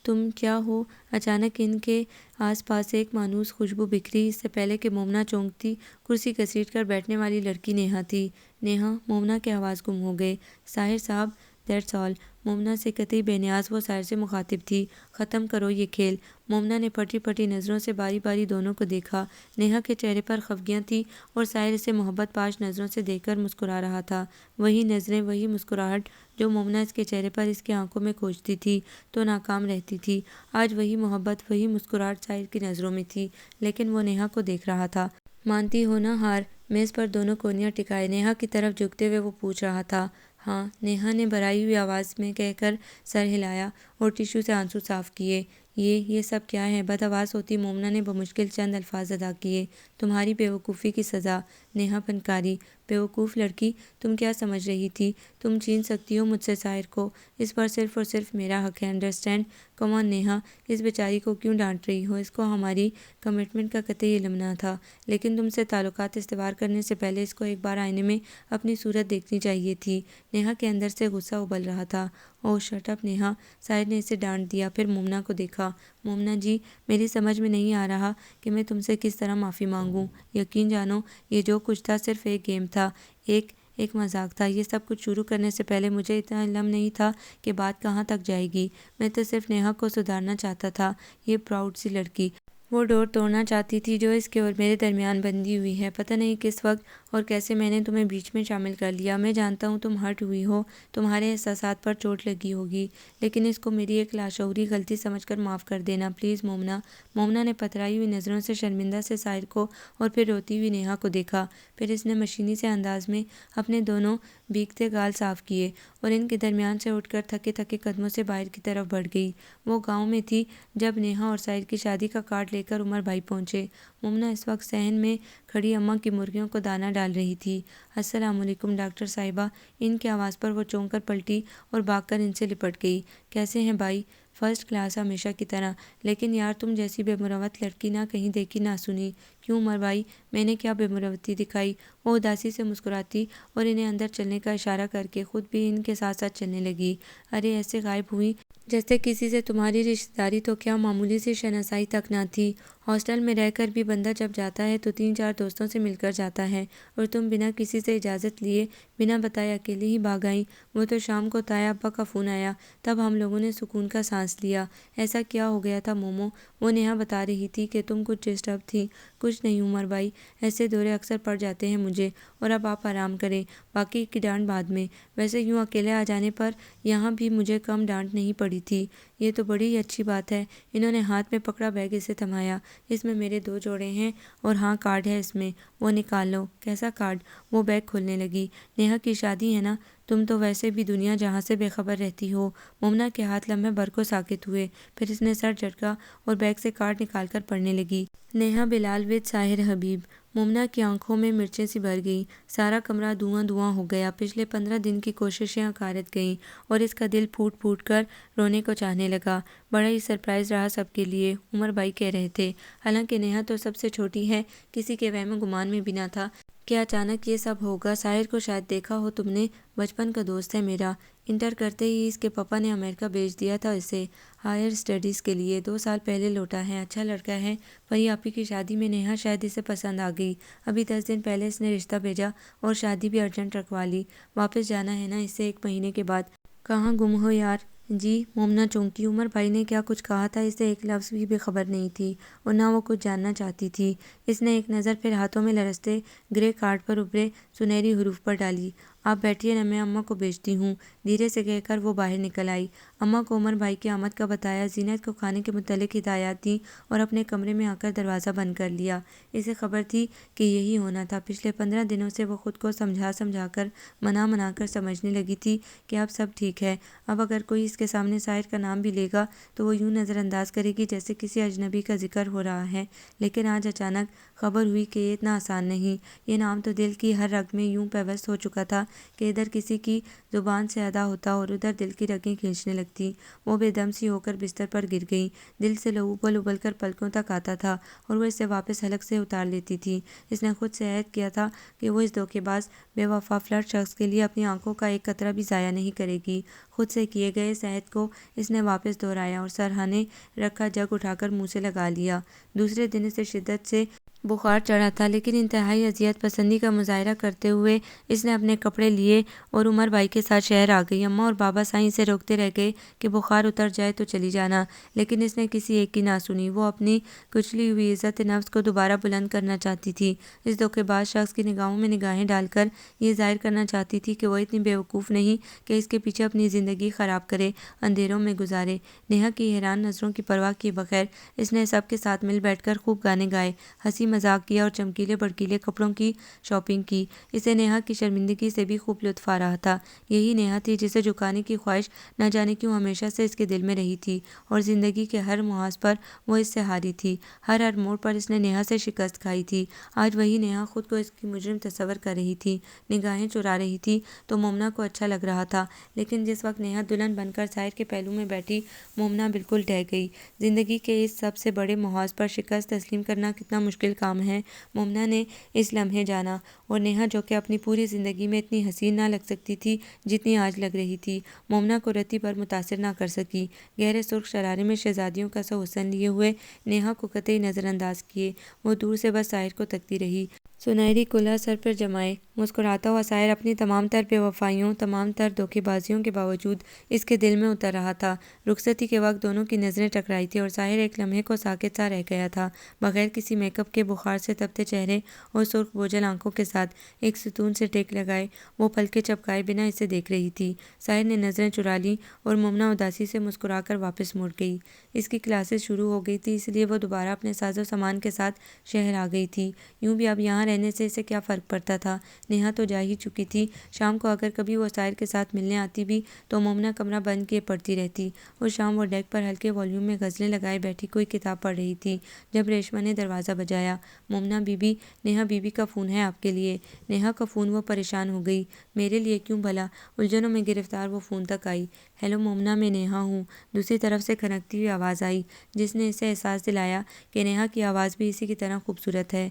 تم کیا ہو؟ اچانک ان کے آس پاس ایک مانوس خوشبو بکھری۔ اس سے پہلے کہ مومنہ چونکتی، کرسی گھسیٹ کر بیٹھنے والی لڑکی نیہا تھی۔ نیہا؟ مومنہ کی آواز گم ہو گئی۔ ساحر صاحب، دیٹس آل۔ مومنہ سے قطعی بے نیاز وہ ساحر سے مخاطب تھی۔ ختم کرو یہ کھیل۔ مومنہ نے پھٹی پھٹی نظروں سے باری باری دونوں کو دیکھا۔ نیہا کے چہرے پر خفگیاں تھیں اور ساحر اسے محبت پاش نظروں سے دیکھ کر مسکرا رہا تھا۔ وہی نظریں، وہی مسکراہٹ جو مومنہ اس کے چہرے پر، اس کی آنکھوں میں کھوجتی تھی تو ناکام رہتی تھی، آج وہی محبت، وہی مسکراہٹ ساحر کی نظروں میں تھی، لیکن وہ نیہا کو دیکھ رہا تھا۔ مانتی ہو نا ہار؟ میز پر دونوں کونیاں ٹکائے نیہا کی طرف جھکتے ہوئے وہ پوچھ رہا تھا۔ ہاں، نیہا نے بھرائی ہوئی آواز میں کہہ کر سر ہلایا اور ٹشو سے آنسو صاف کیے۔ یہ سب کیا ہے؟ بدحواس ہوتی مومنہ نے بمشکل چند الفاظ ادا کیے۔ تمہاری بے وقوفی کی سزا۔ نیہا پنکاری۔ بیوقوف لڑکی، تم کیا سمجھ رہی تھی؟ تم چھین سکتی ہو مجھ سے ساحر کو؟ اس پر صرف اور صرف میرا حق ہے، انڈرسٹینڈ؟ کم آن نیہا، اس بیچاری کو کیوں ڈانٹ رہی ہو؟ اس کو ہماری کمٹمنٹ کا قطعی علم نہ تھا، لیکن تم سے تعلقات استوار کرنے سے پہلے اس کو ایک بار آئینے میں اپنی صورت دیکھنی چاہیے تھی۔ نیہا کے اندر سے غصہ ابل رہا تھا۔ اوہ شٹ اپ نیہا، ساحر نے اسے ڈانٹ دیا، پھر مومنہ کو دیکھا۔ مومنہ جی، میری سمجھ میں نہیں آ رہا کہ میں تم سے کس طرح معافی مانگوں۔ یقین جانو، یہ جو کچھ تھا صرف ایک گیم تھا، ایک مذاق تھا۔ یہ سب کچھ شروع کرنے سے پہلے مجھے اتنا علم نہیں تھا کہ بات کہاں تک جائے گی۔ میں تو صرف نیہا کو سدھارنا چاہتا تھا، یہ پراؤڈ سی لڑکی۔ وہ ڈور توڑنا چاہتی تھی جو اس کے اور میرے درمیان بندھی ہوئی ہے۔ پتہ نہیں کس وقت اور کیسے میں نے تمہیں بیچ میں شامل کر لیا۔ میں جانتا ہوں تم ہرٹ ہوئی ہو، تمہارے احساسات پر چوٹ لگی ہوگی، لیکن اس کو میری ایک لاشعوری غلطی سمجھ کر معاف کر دینا پلیز مومنہ۔ مومنہ نے پتھرائی ہوئی نظروں سے شرمندہ سے ساحر کو اور پھر روتی ہوئی نیہا کو دیکھا۔ پھر اس نے مشینی سے انداز میں اپنے دونوں بھیگتے گال صاف کیے اور ان کے درمیان سے اٹھ کر تھکے تھکے قدموں سے باہر کی طرف بڑھ گئی۔ وہ گاؤں میں تھی جب نیہا اور ساحر کی شادی کا کارڈ لے کر عمر بھائی پہنچے۔ مومنہ اس وقت صحن میں کھڑی اماں کی مرغیوں کو دانہ ڈال رہی تھی۔ السلام علیکم ڈاکٹر صاحبہ۔ ان کی آواز پر وہ چونک کر پلٹی اور بھاگ کر ان سے لپٹ گئی۔ کیسے ہیں بھائی؟ فرسٹ کلاس ہمیشہ کی طرح، لیکن یار تم جیسی بے مروت لڑکی نہ کہیں دیکھی نہ سنی۔ کیوں عمر بھائی، میں نے کیا بے مروتی دکھائی؟ وہ اداسی سے مسکراتی اور انہیں اندر چلنے کا اشارہ کر کے خود بھی ان کے ساتھ ساتھ چلنے لگی۔ ارے ایسے غائب ہوئی جیسے کسی سے تمہاری رشتہ داری تو کیا معمولی سی شناسائی تک نہ تھی۔ ہاسٹل میں رہ کر بھی بندہ جب جاتا ہے تو 3-4 دوستوں سے مل کر جاتا ہے، اور تم بنا کسی سے اجازت لیے، بنا بتائے اکیلے ہی بھاگ آئیں۔ وہ تو شام کو تایا ابا کا فون آیا، تب ہم لوگوں نے سکون کا سانس لیا۔ ایسا کیا ہو گیا تھا مومو؟ وہ نیہا بتا رہی تھی کہ تم کچھ ڈسٹرب تھی۔ کچھ نہیں عمر بھائی، ایسے دورے اکثر پڑ جاتے ہیں مجھے، اور اب آپ آرام کریں، باقی کی ڈانٹ بعد میں۔ ویسے یوں اکیلے آ جانے پر یہاں بھی مجھے کم ڈانٹ نہیں پڑی تھی۔ یہ تو بڑی اچھی بات ہے۔ انہوں نے ہاتھ میں پکڑا بیگ اسے تھمایا۔ اس میں میرے 2 جوڑے ہیں اور ہاں کارڈ ہے اس میں، وہ نکال لو۔ کیسا کارڈ؟ وہ بیگ کھولنے لگی۔ نیہا کی شادی ہے نا، تم تو ویسے بھی دنیا جہاں سے بے خبر رہتی ہو۔ مومنہ کے ہاتھ لمحے بھر کو ساکت ہوئے، پھر اس نے سر جھٹکا اور بیگ سے کارڈ نکال کر پڑھنے لگی۔ نیہا بلال وتھ ساحر حبیب۔ مومنہ کی آنکھوں میں مرچیں سی بھر گئیں۔ سارا کمرہ دھواں دھواں ہو گیا۔ پچھلے 15 دن کی کوششیں اکارت گئیں اور اس کا دل پھوٹ پھوٹ کر رونے کو چاہنے لگا۔ بڑا ہی سرپرائز رہا سب کے لیے، عمر بھائی کہہ رہے تھے۔ حالانکہ نیہا تو سب سے چھوٹی ہے، کسی کے وہم و گمان میں بھی نہ تھا کہ اچانک یہ سب ہوگا۔ ساحر کو شاید دیکھا ہو تم نے، بچپن کا دوست ہے میرا۔ انٹر کرتے ہی اس کے پاپا نے امریکہ بھیج دیا تھا اسے ہائر اسٹڈیز کے لیے۔ 2 سال پہلے لوٹا ہے، اچھا لڑکا ہے۔ وہی آپی کی شادی میں نیہا شاید اسے پسند آ گئی۔ ابھی 10 دن پہلے اس نے رشتہ بھیجا اور شادی بھی ارجنٹ رکھوا لی۔ واپس جانا ہے نا اسے 1 مہینے کے بعد۔ کہاں گم ہو یار؟ جی، مومنہ چونکی۔ عمر بھائی نے کیا کچھ کہا تھا اسے ایک لفظ بھی خبر نہیں تھی اور نہ وہ کچھ جاننا چاہتی تھی۔ اس نے ایک نظر پھر ہاتھوں میں لرزتے گرے کارڈ پر ابھرے سنہری حروف پر ڈالی آپ بیٹھیے نا، میں اماں کو بھیجتی ہوں، دھیرے سے کہہ کر وہ باہر نکل آئی۔ اماں کو عمر بھائی کی آمد کا بتایا، زینت کو کھانے کے متعلق ہدایات دیں اور اپنے کمرے میں آ کر دروازہ بند کر لیا۔ اسے خبر تھی کہ یہی ہونا تھا۔ پچھلے 15 دنوں سے وہ خود کو سمجھا کر منا کر سمجھنے لگی تھی کہ اب سب ٹھیک ہے۔ اب اگر کوئی اس کے سامنے ساحر کا نام بھی لے گا تو وہ یوں نظر انداز کرے گی جیسے کسی اجنبی کا ذکر ہو رہا ہے۔ لیکن آج اچانک خبر ہوئی کہ یہ اتنا آسان نہیں۔ یہ نام تو دل کی ہر رگ میں یوں پیوست ہو چکا تھا کہ ادھر کسی کی زبان سے ادا ہوتا اور ادھر دل کی رگیں کھینچنے لگتی۔ وہ بے دم سی ہو کر بستر پر گر گئی۔ دل سے لہو ابل ابل کر پلکوں تک آتا تھا اور وہ اسے واپس حلق سے اتار لیتی تھی۔ اس نے خود سے عہد کیا تھا کہ وہ اس دھوکے باز بے وفا فلرٹ شخص کے لیے اپنی آنکھوں کا ایک قطرہ بھی ضائع نہیں کرے گی۔ خود سے کیے گئے اس عہد کو اس نے واپس دہرایا اور سرہانے رکھا جگ اٹھا کر منہ سے لگا لیا۔ دوسرے دن اسے شدت سے بخار چڑھا تھا، لیکن انتہائی اذیت پسندی کا مظاہرہ کرتے ہوئے اس نے اپنے کپڑے لیے اور عمر بھائی کے ساتھ شہر آ گئی۔ اماں اور بابا سائیں اسے روکتے رہ گئے کہ بخار اتر جائے تو چلی جانا، لیکن اس نے کسی ایک کی نہ سنی۔ وہ اپنی کچلی ہوئی عزت نفس کو دوبارہ بلند کرنا چاہتی تھی۔ اس دھوکے باز شخص کی نگاہوں میں نگاہیں ڈال کر یہ ظاہر کرنا چاہتی تھی کہ وہ اتنی بے وقوف نہیں کہ اس کے پیچھے اپنی زندگی خراب کرے، اندھیروں میں گزارے۔ نیہا کی حیران نظروں کی پرواہ کیے بغیر اس نے سب کے ساتھ مل بیٹھ کر خوب گانے گائے، ہنسی مذاق کیا اور چمکیلے بھڑکیلے کپڑوں کی شاپنگ کی۔ اسے نیہا کی شرمندگی سے بھی خوب لطف آ رہا تھا۔ یہی نیہا تھی جسے جھکانے کی خواہش نہ جانے کیوں ہمیشہ سے اس کے دل میں رہی تھی، اور زندگی کے ہر محاذ پر وہ اس سے ہاری تھی۔ ہر موڑ پر اس نے نیہا سے شکست کھائی تھی۔ آج وہی نیہا خود کو اس کی مجرم تصور کر رہی تھی، نگاہیں چرا رہی تھی تو مومنہ کو اچھا لگ رہا تھا، لیکن جس وقت نیہا دلہن بن کر ساحر کے پہلو میں بیٹھی، مومنہ بالکل ڈہ گئی۔ زندگی کے اس سب سے بڑے محاذ پر شکست تسلیم کرنا کتنا مشکل کام ہے، مومنہ نے اس لمحے جانا۔ اور نیہا جو کہ اپنی پوری زندگی میں اتنی حسین نہ لگ سکتی تھی جتنی آج لگ رہی تھی، مومنہ کو رتی بھر متاثر نہ کر سکی۔ گہرے سرخ شرارے میں شہزادیوں کا سا حسن لیے ہوئے نیہا کو قطعی نظر انداز کیے وہ دور سے بس ساحر کو تکتی رہی۔ سنہری کلہ سر پر جمائے مسکراتا ہوا ساحر اپنی تمام تر بے وفائیوں، تمام تر دھوکے بازیوں کے باوجود اس کے دل میں اتر رہا تھا۔ رخصتی کے وقت دونوں کی نظریں ٹکرائی تھیں اور ساحر ایک لمحے کو ساکت سا رہ گیا تھا، بغیر کسی میک اپ کے، بخار سے تپتے چہرے اور سرخ بوجھل آنکھوں کے ساتھ ایک ستون سے ٹیک لگائے وہ پلکیں چپکائے بنا اسے دیکھ رہی تھی۔ ساحر نے نظریں چرا لیں اور مومنہ اداسی سے مسکرا کر واپس مڑ گئی۔ اس کی کلاسز شروع ہو گئی تھی، اس لیے وہ دوبارہ اپنے ساز و سامان کے ساتھ شہر آ گئی تھی۔ یوں بھی اب یہاں رہنے سے اسے کیا فرق پڑتا تھا، نیہا تو جا ہی چکی تھی۔ شام کو اگر کبھی وہ ساحر کے ساتھ ملنے آتی بھی تو مومنہ کمرہ بند کیے پڑھتی رہتی۔ اس شام وہ ڈیک پر ہلکے والیوم میں غزلیں لگائے بیٹھی کوئی کتاب پڑھ رہی تھی جب ریشما نے دروازہ بجایا۔ مومنہ بی بی، نیہا بی بی کا فون ہے آپ کے لیے۔ نیہا کا فون، وہ پریشان ہو گئی۔ میرے لیے کیوں بھلا؟ الجھنوں میں گرفتار وہ فون تک آئی۔ ہیلو مومنہ، میں نیہا ہوں، دوسری طرف سے کھنکتی ہوئی آواز آئی جس نے اسے احساس دلایا کہ نیہا کی آواز بھی اسی کی طرح خوبصورت ہے۔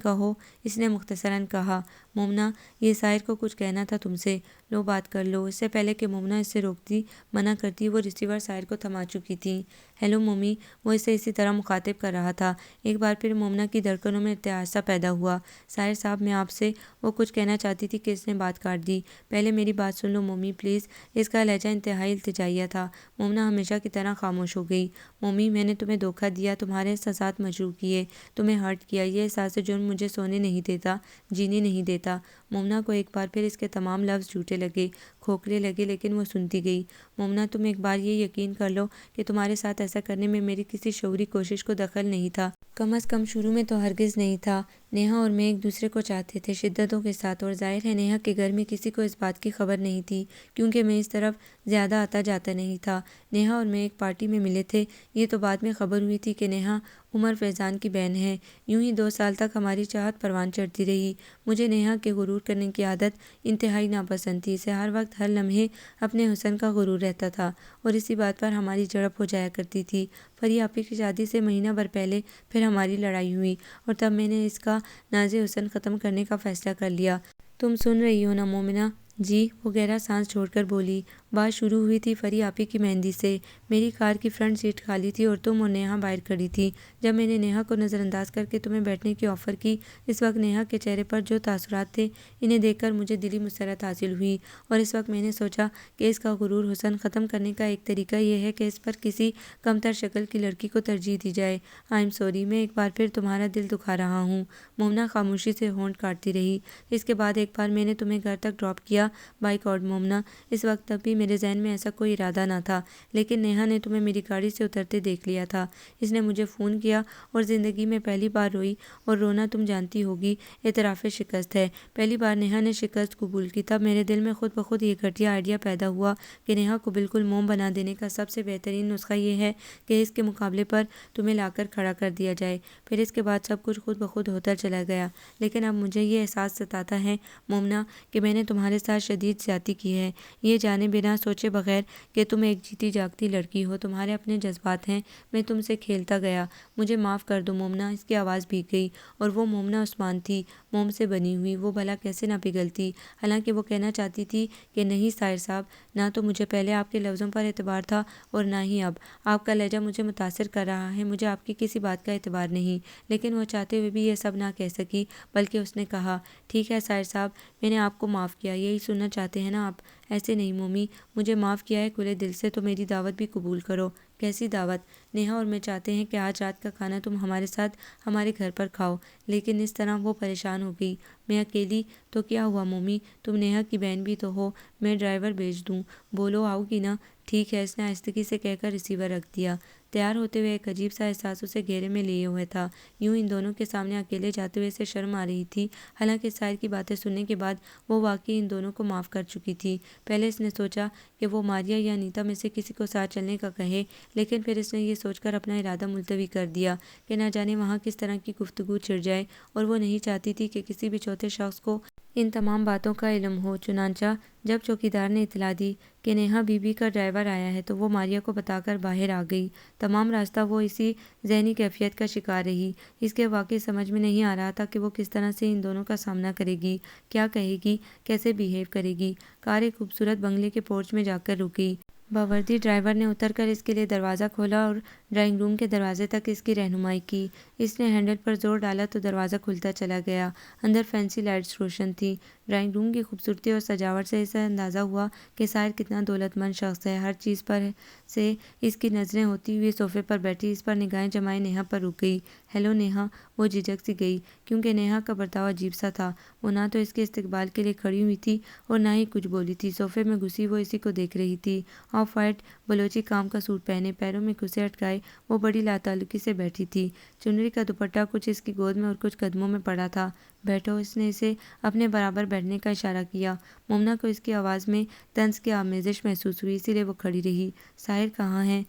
کہو، اس نے مختصراً کہا۔ مومنہ، یہ ساحر کو کچھ کہنا تھا تم سے، لو بات کر لو۔ اس سے پہلے کہ مومنہ اس سے روکتی، منع کرتی، وہ ریسیور ساحر کو تھما چکی تھیں۔ ہیلو مومی، وہ اسے اسی طرح مخاطب کر رہا تھا۔ ایک بار پھر مومنہ کی دھڑکنوں میں ارتعاش سا پیدا ہوا۔ ساحر صاحب، میں آپ سے، وہ کچھ کہنا چاہتی تھی کہ اس نے بات کاٹ دی۔ پہلے میری بات سن لو مومی پلیز۔ اس کا لہجہ انتہائی التجائیہ تھا۔ مومنہ ہمیشہ کی طرح خاموش ہو گئی۔ مومی، میں نے تمہیں دھوکہ دیا، تمہارے احساسات مجروح کیے، تمہیں ہرٹ کیا۔ یہ احساس جرم مجھے سونے نہیں دیتا، جینے نہیں دیتا۔ مومنہ کو ایک بار پھر اس کے تمام لفظ جھوٹے لگے، کھوکھلے لگے، لیکن وہ سنتی گئی۔ مومنہ، تم ایک بار یہ یقین کر لو کہ تمہارے ساتھ ایسا کرنے میں میری کسی شعوری کوشش کو دخل نہیں تھا، کم از کم شروع میں تو ہرگز نہیں تھا۔ نیہا اور میں ایک دوسرے کو چاہتے تھے شدتوں کے ساتھ، اور ظاہر ہے نیہا کے گھر میں کسی کو اس بات کی خبر نہیں تھی کیونکہ میں اس طرف زیادہ آتا جاتا نہیں تھا۔ نیہا اور میں ایک پارٹی میں ملے تھے، یہ تو بعد میں خبر ہوئی تھی کہ نیہا عمر فیضان کی بہن ہے۔ یوں ہی 2 سال تک ہماری چاہت پروان چڑھتی رہی۔ مجھے نیہا کے غرور کرنے کی عادت انتہائی ناپسند تھی، اسے ہر وقت ہر لمحے اپنے حسن کا غرور رہتا تھا اور اسی بات پر ہماری جھڑپ ہو جایا کرتی تھی۔ پری آپی کی شادی سے مہینہ بھر پہلے پھر ہماری لڑائی ہوئی اور تب میں نے اس کا ناز حسن ختم کرنے کا فیصلہ کر لیا۔ تم سن رہی ہو نا مومنہ؟ جی، وہ گہرا سانس چھوڑ کر بولی۔ بات شروع ہوئی تھی فری آپی کی مہندی سے۔ میری کار کی فرنٹ سیٹ خالی تھی اور تم اور نیہا باہر کھڑی تھی۔ جب میں نے نیہا کو نظر انداز کر کے تمہیں بیٹھنے کی آفر کی، اس وقت نیہا کے چہرے پر جو تاثرات تھے، انہیں دیکھ کر مجھے دلی مسرت حاصل ہوئی، اور اس وقت میں نے سوچا کہ اس کا غرور حسن ختم کرنے کا ایک طریقہ یہ ہے کہ اس پر کسی کمتر شکل کی لڑکی کو ترجیح دی جائے۔ آئی ایم سوری، میں ایک بار پھر تمہارا دل دکھا رہا ہوں۔ مومنہ خاموشی سے ہونٹ کاٹتی رہی۔ اس کے بعد ایک بار میں نے تمہیں گھر تک ڈراپ کیا، بائی گاڈ مومنہ، اس وقت تک بھی میرے ذہن میں ایسا کوئی ارادہ نہ تھا، لیکن نیہا نے تمہیں میری گاڑی سے اترتے دیکھ لیا تھا۔ اس نے مجھے فون کیا اور زندگی میں پہلی بار روئی، اور رونا تم جانتی ہوگی اعتراف شکست ہے۔ پہلی بار نیہا نے شکست قبول کی، تب میرے دل میں خود بخود یہ گھٹیا آئیڈیا پیدا ہوا کہ نیہا کو بالکل موم بنا دینے کا سب سے بہترین نسخہ یہ ہے کہ اس کے مقابلے پر تمہیں لا کر کھڑا کر دیا جائے۔ پھر اس کے بعد سب کچھ خود بخود ہوتا چلا گیا، لیکن اب مجھے یہ احساس ستاتا ہے مومنہ کہ میں نے تمہارے ساتھ شدید زیادتی کی ہے، یہ جانے بنا سوچے بغیر کہ تم ایک جیتی جاگتی لڑکی ہو، تمہارے اپنے جذبات ہیں، میں تم سے کھیلتا گیا، مجھے معاف کر دو مومنہ۔ اس کی آواز بھیگ گئی، اور وہ مومنہ عثمان تھی، موم سے بنی ہوئی، وہ بھلا کیسے نہ پگھلتی؟ حالانکہ وہ کہنا چاہتی تھی کہ نہیں ساحر صاحب، نہ تو مجھے پہلے آپ کے لفظوں پر اعتبار تھا اور نہ ہی اب۔ آپ کا لہجہ مجھے متاثر کر رہا ہے، مجھے آپ کی کسی بات کا اعتبار نہیں۔ لیکن وہ چاہتے ہوئے بھی یہ سب نہ کہہ سکی، بلکہ اس نے کہا، ٹھیک ہے ساحر صاحب، میں نے آپ کو معاف کیا، یہی سننا چاہتے ہیں نا آپ؟ ایسے نہیں مومی، مجھے معاف کیا ہے کھلے دل سے، تو میری دعوت بھی قبول کرو۔ کیسی دعوت؟ نیہا اور میں چاہتے ہیں کہ آج رات کا کھانا تم ہمارے ساتھ ہمارے گھر پر کھاؤ۔ لیکن اس طرح وہ پریشان ہو گئی۔ میں اکیلی؟ تو کیا ہوا مومی، تم نیہا کی بہن بھی تو ہو، میں ڈرائیور بھیج دوں، بولو آؤ گی نا؟ ٹھیک ہے، اس نے آہستگی سے کہہ کر ریسیور رکھ دیا۔ تیار ہوتے ہوئے ایک عجیب سا احساس اسے گھیرے میں لیے ہوئے تھا، یوں ان دونوں کے سامنے اکیلے جاتے ہوئے اسے شرم آ رہی تھی، حالانکہ ساحر کی باتیں سننے کے بعد وہ واقعی ان دونوں کو معاف کر چکی تھی۔ پہلے اس نے سوچا کہ وہ ماریا یا انیتا میں سے کسی کو ساتھ چلنے کا کہے، لیکن پھر اس نے یہ سوچ کر اپنا ارادہ ملتوی کر دیا کہ نہ جانے وہاں کس طرح کی گفتگو چھڑ جائے، اور وہ نہیں چاہتی تھی کہ کسی بھی چوتھے شخص کو ان تمام باتوں کا علم ہو۔ چنانچہ جب چوکیدار نے اطلاع دی کہ نیہا بی بی کا ڈرائیور آیا ہے، تو وہ ماریا کو بتا کر باہر آ گئی۔ تمام راستہ وہ اسی ذہنی کیفیت کا شکار رہی۔ اس کے واقعی سمجھ میں نہیں آ رہا تھا کہ وہ کس طرح سے ان دونوں کا سامنا کرے گی، کیا کہے گی، کیسے بیہیو کرے گی۔ کار ایک خوبصورت بنگلے کے پورچ میں جا کر رکی۔ باوردی ڈرائیور نے اتر کر اس کے لیے دروازہ کھولا اور ڈرائنگ روم کے دروازے تک اس کی رہنمائی کی۔ اس نے ہینڈل پر زور ڈالا تو دروازہ کھلتا چلا گیا۔ اندر فینسی لائٹس روشن تھیں۔ ڈرائنگ روم کی خوبصورتی اور سجاوٹ سے اسے اندازہ ہوا کہ ساحر کتنا دولت مند شخص ہے۔ ہر چیز پر سے اس کی نظریں ہوتی ہوئی صوفے پر بیٹھی اس پر نگاہیں جمائے نیہا پر رک گئی۔ ہیلو نیہا، وہ جھجک سی گئی، کیونکہ نیہا کا برتاؤ عجیب سا تھا۔ وہ نہ تو اس کے استقبال کے لیے کھڑی ہوئی تھی اور نہ ہی کچھ بولی تھی۔ صوفے میں گھسی وہ اسی کو دیکھ رہی تھی۔ آف وائٹ بلوچی کام کا سوٹ پہنے، پیروں میں کھوسے اٹکائے، وہ بڑی لاتعلقی سے بیٹھی تھی۔ چنری کا دوپٹہ کچھ اس کی گود میں اور کچھ قدموں میں پڑا تھا۔ بیٹھو، اس نے اسے اپنے برابر بیٹھنے کا اشارہ کیا۔ مومنہ کو اس کی آواز میں طنز کی آمیزش محسوس ہوئی، اسی لیے وہ کھڑی رہی۔ ساحر کہاں ہے؟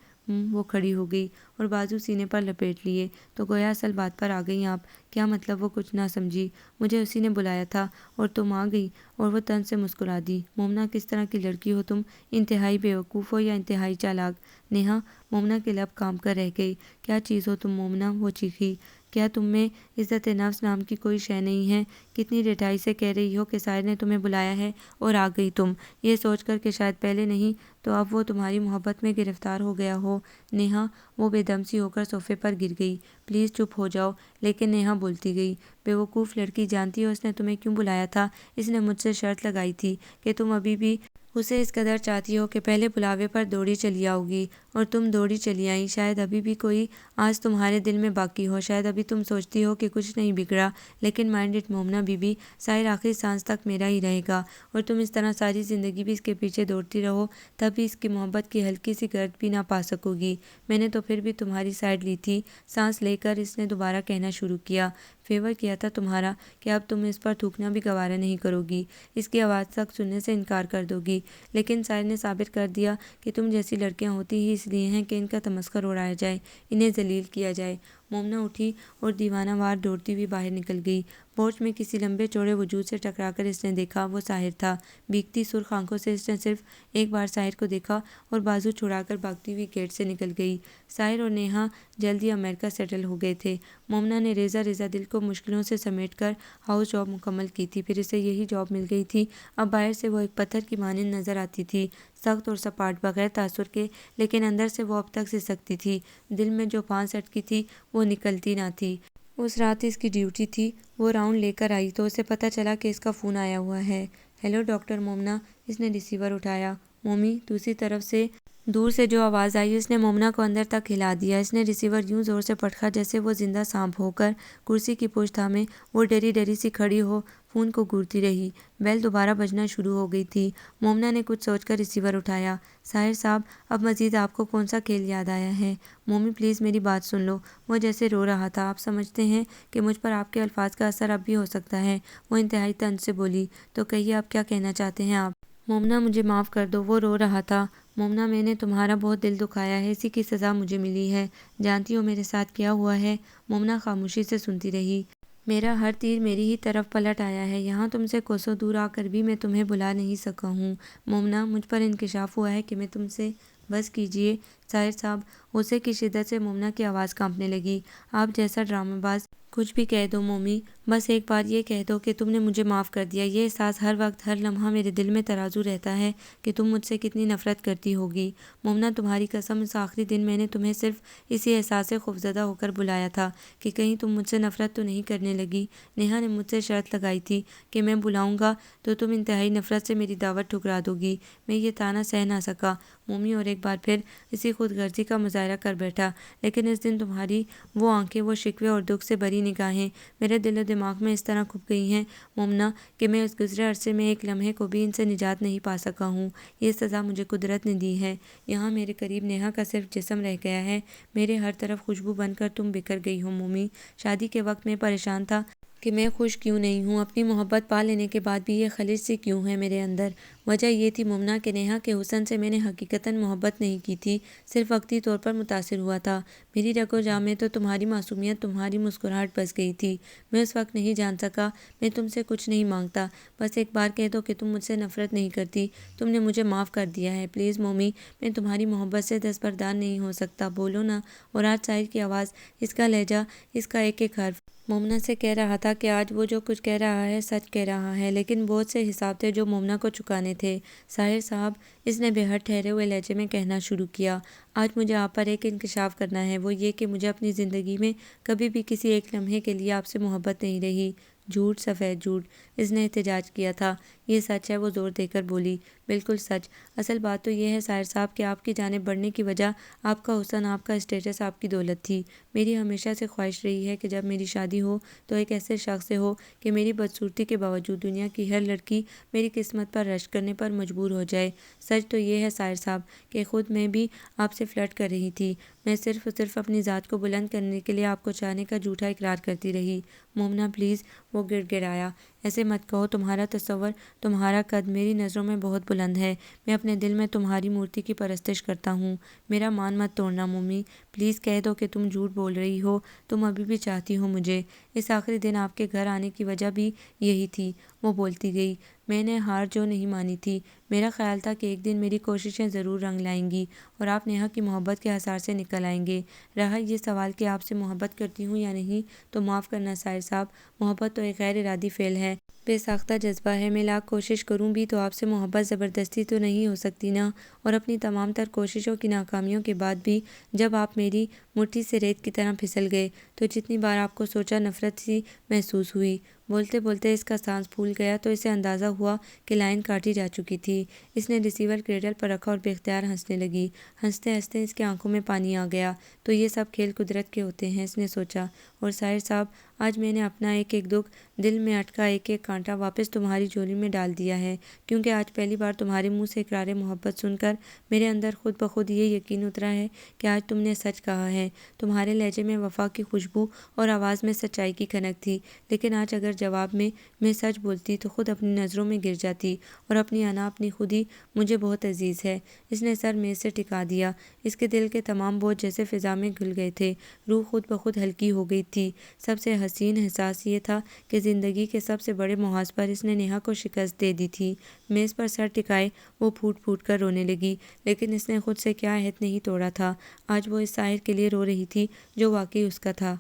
وہ کھڑی ہو گئی اور بازو سینے پر لپیٹ لیے۔ تو گویا اصل بات پر آ گئیں آپ؟ کیا مطلب؟ وہ کچھ نہ سمجھی۔ مجھے اسی نے بلایا تھا اور تم آ گئی؟ اور وہ طنز سے مسکرا دی۔ مومنہ، کس طرح کی لڑکی ہو تم؟ انتہائی بیوقوف ہو یا انتہائی چالاک؟ نیہا، مومنہ کے لب کام کر رہ گئے۔ کیا چیز ہو تم مومنہ؟ وہ چیخی۔ کیا تم میں عزت نفس نام کی کوئی شے نہیں ہے؟ کتنی ڈٹائی سے کہہ رہی ہو کہ ساحر نے تمہیں بلایا ہے اور آ گئی تم، یہ سوچ کر کہ شاید پہلے نہیں تو اب وہ تمہاری محبت میں گرفتار ہو گیا ہو۔ نیہا، وہ بے دم سی ہو کر صوفے پر گر گئی۔ پلیز چپ ہو جاؤ۔ لیکن نیہا بولتی گئی، بیوقوف لڑکی، جانتی ہو اس نے تمہیں کیوں بلایا تھا؟ اس نے مجھ سے شرط لگائی تھی کہ تم ابھی بھی اسے اس قدر چاہتی ہو کہ پہلے بلاوے پر دوڑی چلی آؤ گی، اور تم دوڑی چلی آئیں۔ شاید ابھی بھی کوئی آس تمہارے دل میں باقی ہو، شاید ابھی تم سوچتی ہو کہ کچھ نہیں بگڑا، لیکن مائنڈ اٹ مومنہ بی بی، ساحر آخری سانس تک میرا ہی رہے گا، اور تم اس طرح ساری زندگی بھی اس کے پیچھے دوڑتی رہو تب بھی اس کی محبت کی ہلکی سی گرد بھی نہ پا سکو گی۔ میں نے تو پھر بھی تمہاری سائیڈ لی تھی۔ سانس لے کر اس نے دوبارہ کہنا شروع کیا، فیور کیا تھا تمہارا کہ اب تم اس پر تھوکنا بھی گوارا نہیں کرو گی، اس کی آواز تک سننے سے انکار کر دو گی، لیکن ساحر نے ثابت کر دیا کہ تم جیسی لڑکیاں ہوتی ہی اس لیے ہیں کہ ان کا تمسخر اڑایا جائے، انہیں ذلیل کیا جائے۔ مومنہ اٹھی اور دیوانہ وار دوڑتی ہوئی باہر نکل گئی۔ پورچ میں کسی لمبے چوڑے وجود سے ٹکرا کر اس نے دیکھا، وہ ساحر تھا۔ بھیگتی سرخ آنکھوں سے اس نے صرف ایک بار ساحر کو دیکھا اور بازو چھڑا کر بھاگتی ہوئی گیٹ سے نکل گئی۔ ساحر اور نیہا جلد ہی امریکہ سیٹل ہو گئے تھے۔ مومنہ نے ریزہ ریزہ دل کو کو مشکلوں سے سمیٹ کر ہاؤس جاب مکمل کی تھی، پھر اسے یہی جاب مل گئی تھی۔ اب باہر سے وہ ایک پتھر کی مانند نظر آتی تھی، سخت اور سپاٹ، بغیر تاثر کے، لیکن اندر سے وہ اب تک سسکتی تھی۔ دل میں جو پانس اٹکی تھی وہ نکلتی نہ تھی۔ اس رات اس کی ڈیوٹی تھی۔ وہ راؤنڈ لے کر آئی تو اسے پتہ چلا کہ اس کا فون آیا ہوا ہے۔ ہیلو ڈاکٹر مومنہ۔ اس نے ریسیور اٹھایا۔ مومی، دوسری طرف سے دور سے جو آواز آئی اس نے مومنہ کو اندر تک ہلا دیا۔ اس نے ریسیور یوں زور سے پٹخا جیسے وہ زندہ سانپ ہو کر کرسی کی پشت تھامے وہ ڈری ڈری سی کھڑی ہو فون کو گھورتی رہی۔ بیل دوبارہ بجنا شروع ہو گئی تھی۔ مومنہ نے کچھ سوچ کر ریسیور اٹھایا۔ ساحر صاحب، اب مزید آپ کو کون سا کھیل یاد آیا ہے؟ مومی پلیز میری بات سن لو۔ وہ جیسے رو رہا تھا۔ آپ سمجھتے ہیں کہ مجھ پر آپ کے الفاظ کا اثر اب بھی ہو سکتا ہے؟ وہ انتہائی طنز سے بولی۔ تو کہیے آپ کیا کہنا چاہتے ہیں آپ؟ مومنہ مجھے معاف کر دو۔ وہ رو رہا تھا۔ مومنہ میں نے تمہارا بہت دل دکھایا ہے، اسی کی سزا مجھے ملی ہے۔ جانتی ہو میرے ساتھ کیا ہوا ہے؟ مومنہ خاموشی سے سنتی رہی۔ میرا ہر تیر میری ہی طرف پلٹ آیا ہے۔ یہاں تم سے کوسوں دور آ کر بھی میں تمہیں بلا نہیں سکا ہوں۔ مومنہ، مجھ پر انکشاف ہوا ہے کہ میں تم سے بس کیجیے ساحر صاحب۔ غصے کی شدت سے مومنہ کی آواز کانپنے لگی۔ آپ جیسا ڈرامہ باز کچھ بھی کہہ دو مومی، بس ایک بار یہ کہہ دو کہ تم نے مجھے معاف کر دیا۔ یہ احساس ہر وقت ہر لمحہ میرے دل میں ترازو رہتا ہے کہ تم مجھ سے کتنی نفرت کرتی ہوگی۔ مومنہ، تمہاری قسم، اس آخری دن میں نے تمہیں صرف اسی احساس سے خوفزدہ ہو کر بلایا تھا کہ کہیں تم مجھ سے نفرت تو نہیں کرنے لگی۔ نیہا نے مجھ سے شرط لگائی تھی کہ میں بلاؤں گا تو تم انتہائی نفرت سے میری دعوت ٹھکرا دو گی۔ میں یہ طعنہ سہ نہ سکا مومی اور ایک بار پھر اسی خود غرضی کا مظاہرہ کر بیٹھا، لیکن اس دن تمہاری وہ آنکھیں، وہ شکوے اور دکھ سے بری نگاہیں میرے دل و دماغ میں اس طرح کھپ گئی ہیں مومنہ کہ میں اس گزرے عرصے میں ایک لمحے کو بھی ان سے نجات نہیں پا سکا ہوں۔ یہ سزا مجھے قدرت نے دی ہے۔ یہاں میرے قریب نیہا کا صرف جسم رہ گیا ہے، میرے ہر طرف خوشبو بن کر تم بکھر گئی ہو مومی۔ شادی کے وقت میں پریشان تھا کہ میں خوش کیوں نہیں ہوں، اپنی محبت پا لینے کے بعد بھی یہ خلش سی کیوں ہے میرے اندر۔ وجہ یہ تھی مومنہ کہ نیہا کے حسن سے میں نے حقیقتاً محبت نہیں کی تھی، صرف وقتی طور پر متاثر ہوا تھا۔ میری رگ و جان میں تو تمہاری معصومیت، تمہاری مسکراہٹ بس گئی تھی۔ میں اس وقت نہیں جان سکا۔ میں تم سے کچھ نہیں مانگتا، بس ایک بار کہہ دو کہ تم مجھ سے نفرت نہیں کرتی، تم نے مجھے معاف کر دیا ہے۔ پلیز مومی، میں تمہاری محبت سے دستبردار نہیں ہو سکتا، بولو نا۔ اور آج ساحر کی آواز، اس کا لہجہ، اس کا ایک ایک حرف مومنہ سے کہہ رہا تھا کہ آج وہ جو کچھ کہہ رہا ہے سچ کہہ رہا ہے، لیکن بہت سے حساب تھے جو مومنہ کو چکانے تھے۔ ساحر صاحب، اس نے بے حد ٹھہرے ہوئے لہجے میں کہنا شروع کیا، آج مجھے آپ پر ایک انکشاف کرنا ہے، وہ یہ کہ مجھے اپنی زندگی میں کبھی بھی کسی ایک لمحے کے لیے آپ سے محبت نہیں رہی۔ جھوٹ، سفید جھوٹ، اس نے احتجاج کیا تھا۔ یہ سچ ہے، وہ زور دے کر بولی۔ بالکل سچ۔ اصل بات تو یہ ہے ساحر صاحب کہ آپ کی جانب بڑھنے کی وجہ آپ کا حسن، آپ کا اسٹیٹس، آپ کی دولت تھی۔ میری ہمیشہ سے خواہش رہی ہے کہ جب میری شادی ہو تو ایک ایسے شخص سے ہو کہ میری بدصورتی کے باوجود دنیا کی ہر لڑکی میری قسمت پر رشک کرنے پر مجبور ہو جائے۔ سچ تو یہ ہے ساحر صاحب کہ خود میں بھی آپ سے فلرٹ کر رہی تھی۔ میں صرف اپنی ذات کو بلند کرنے کے لیے آپ کو چاہنے کا جھوٹا اقرار کرتی رہی۔ مومنہ پلیز، وہ گڑ گڑایا، ایسے مت کہو۔ تمہارا تصور، تمہارا قد میری نظروں میں بہت بلند ہے۔ میں اپنے دل میں تمہاری مورتی کی پرستش کرتا ہوں۔ میرا مان مت توڑنا مومی، پلیز کہہ دو کہ تم جھوٹ بول رہی ہو، تم ابھی بھی چاہتی ہو مجھے۔ اس آخری دن آپ کے گھر آنے کی وجہ بھی یہی تھی۔ وہ بولتی گئی۔ میں نے ہار جو نہیں مانی تھی۔ میرا خیال تھا کہ ایک دن میری کوششیں ضرور رنگ لائیں گی اور آپ نیہا کی محبت کے حصار سے نکل آئیں گے۔ رہا یہ سوال کہ آپ سے محبت کرتی ہوں یا نہیں، تو معاف کرنا ساحر صاحب، محبت تو ایک غیر ارادی فعل ہے، بے ساختہ جذبہ ہے۔ میں لاکھ کوشش کروں بھی تو آپ سے محبت زبردستی تو نہیں ہو سکتی نا۔ اور اپنی تمام تر کوششوں کی ناکامیوں کے بعد بھی جب آپ میری مٹھی سے ریت کی طرح پھسل گئے تو جتنی بار آپ کو سوچا نفرت سی محسوس ہوئی۔ بولتے بولتے اس کا سانس پھول گیا تو اسے اندازہ ہوا کہ لائن کاٹی جا چکی تھی۔ اس نے ریسیور کریڈل پر رکھا اور بے اختیار ہنسنے لگی۔ ہنستے ہنستے اس کی آنکھوں میں پانی آ گیا۔ تو یہ سب کھیل قدرت کے ہوتے ہیں، اس نے سوچا۔ اور ساحر صاحب، آج میں نے اپنا ایک ایک دکھ، دل میں اٹکا ایک ایک کانٹا واپس تمہاری جھولی میں ڈال دیا ہے، کیونکہ آج پہلی بار تمہارے منہ سے اقرار محبت سن کر میرے اندر خود بخود یہ یقین اترا ہے کہ آج تم نے سچ کہا ہے۔ تمہارے لہجے میں وفا کی خوشبو اور آواز میں سچائی کی کھنک تھی، لیکن آج اگر جواب میں سچ بولتی تو خود اپنی نظروں میں گر جاتی، اور اپنی انا، اپنی خودی مجھے بہت عزیز ہے۔ اس نے سر میز سے ٹکا دیا۔ اس کے دل کے تمام بوجھ جیسے فضا میں گھل گئے تھے، روح خود بخود ہلکی ہو گئی تھی۔ سب سے حسین احساس یہ تھا کہ زندگی کے سب سے بڑے محاذ پر اس نے نیہا کو شکست دے دی تھی۔ میز پر سر ٹکائے وہ پھوٹ پھوٹ کر رونے لگی، لیکن اس نے خود سے کیا عہد نہیں توڑا تھا۔ آج وہ اس ساحر کے لیے رو رہی تھی جو واقعی اس کا تھا۔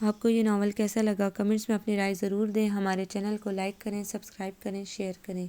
آپ کو یہ ناول کیسا لگا؟ کمنٹس میں اپنی رائے ضرور دیں۔ ہمارے چینل کو لائک کریں، سبسکرائب کریں، شیئر کریں۔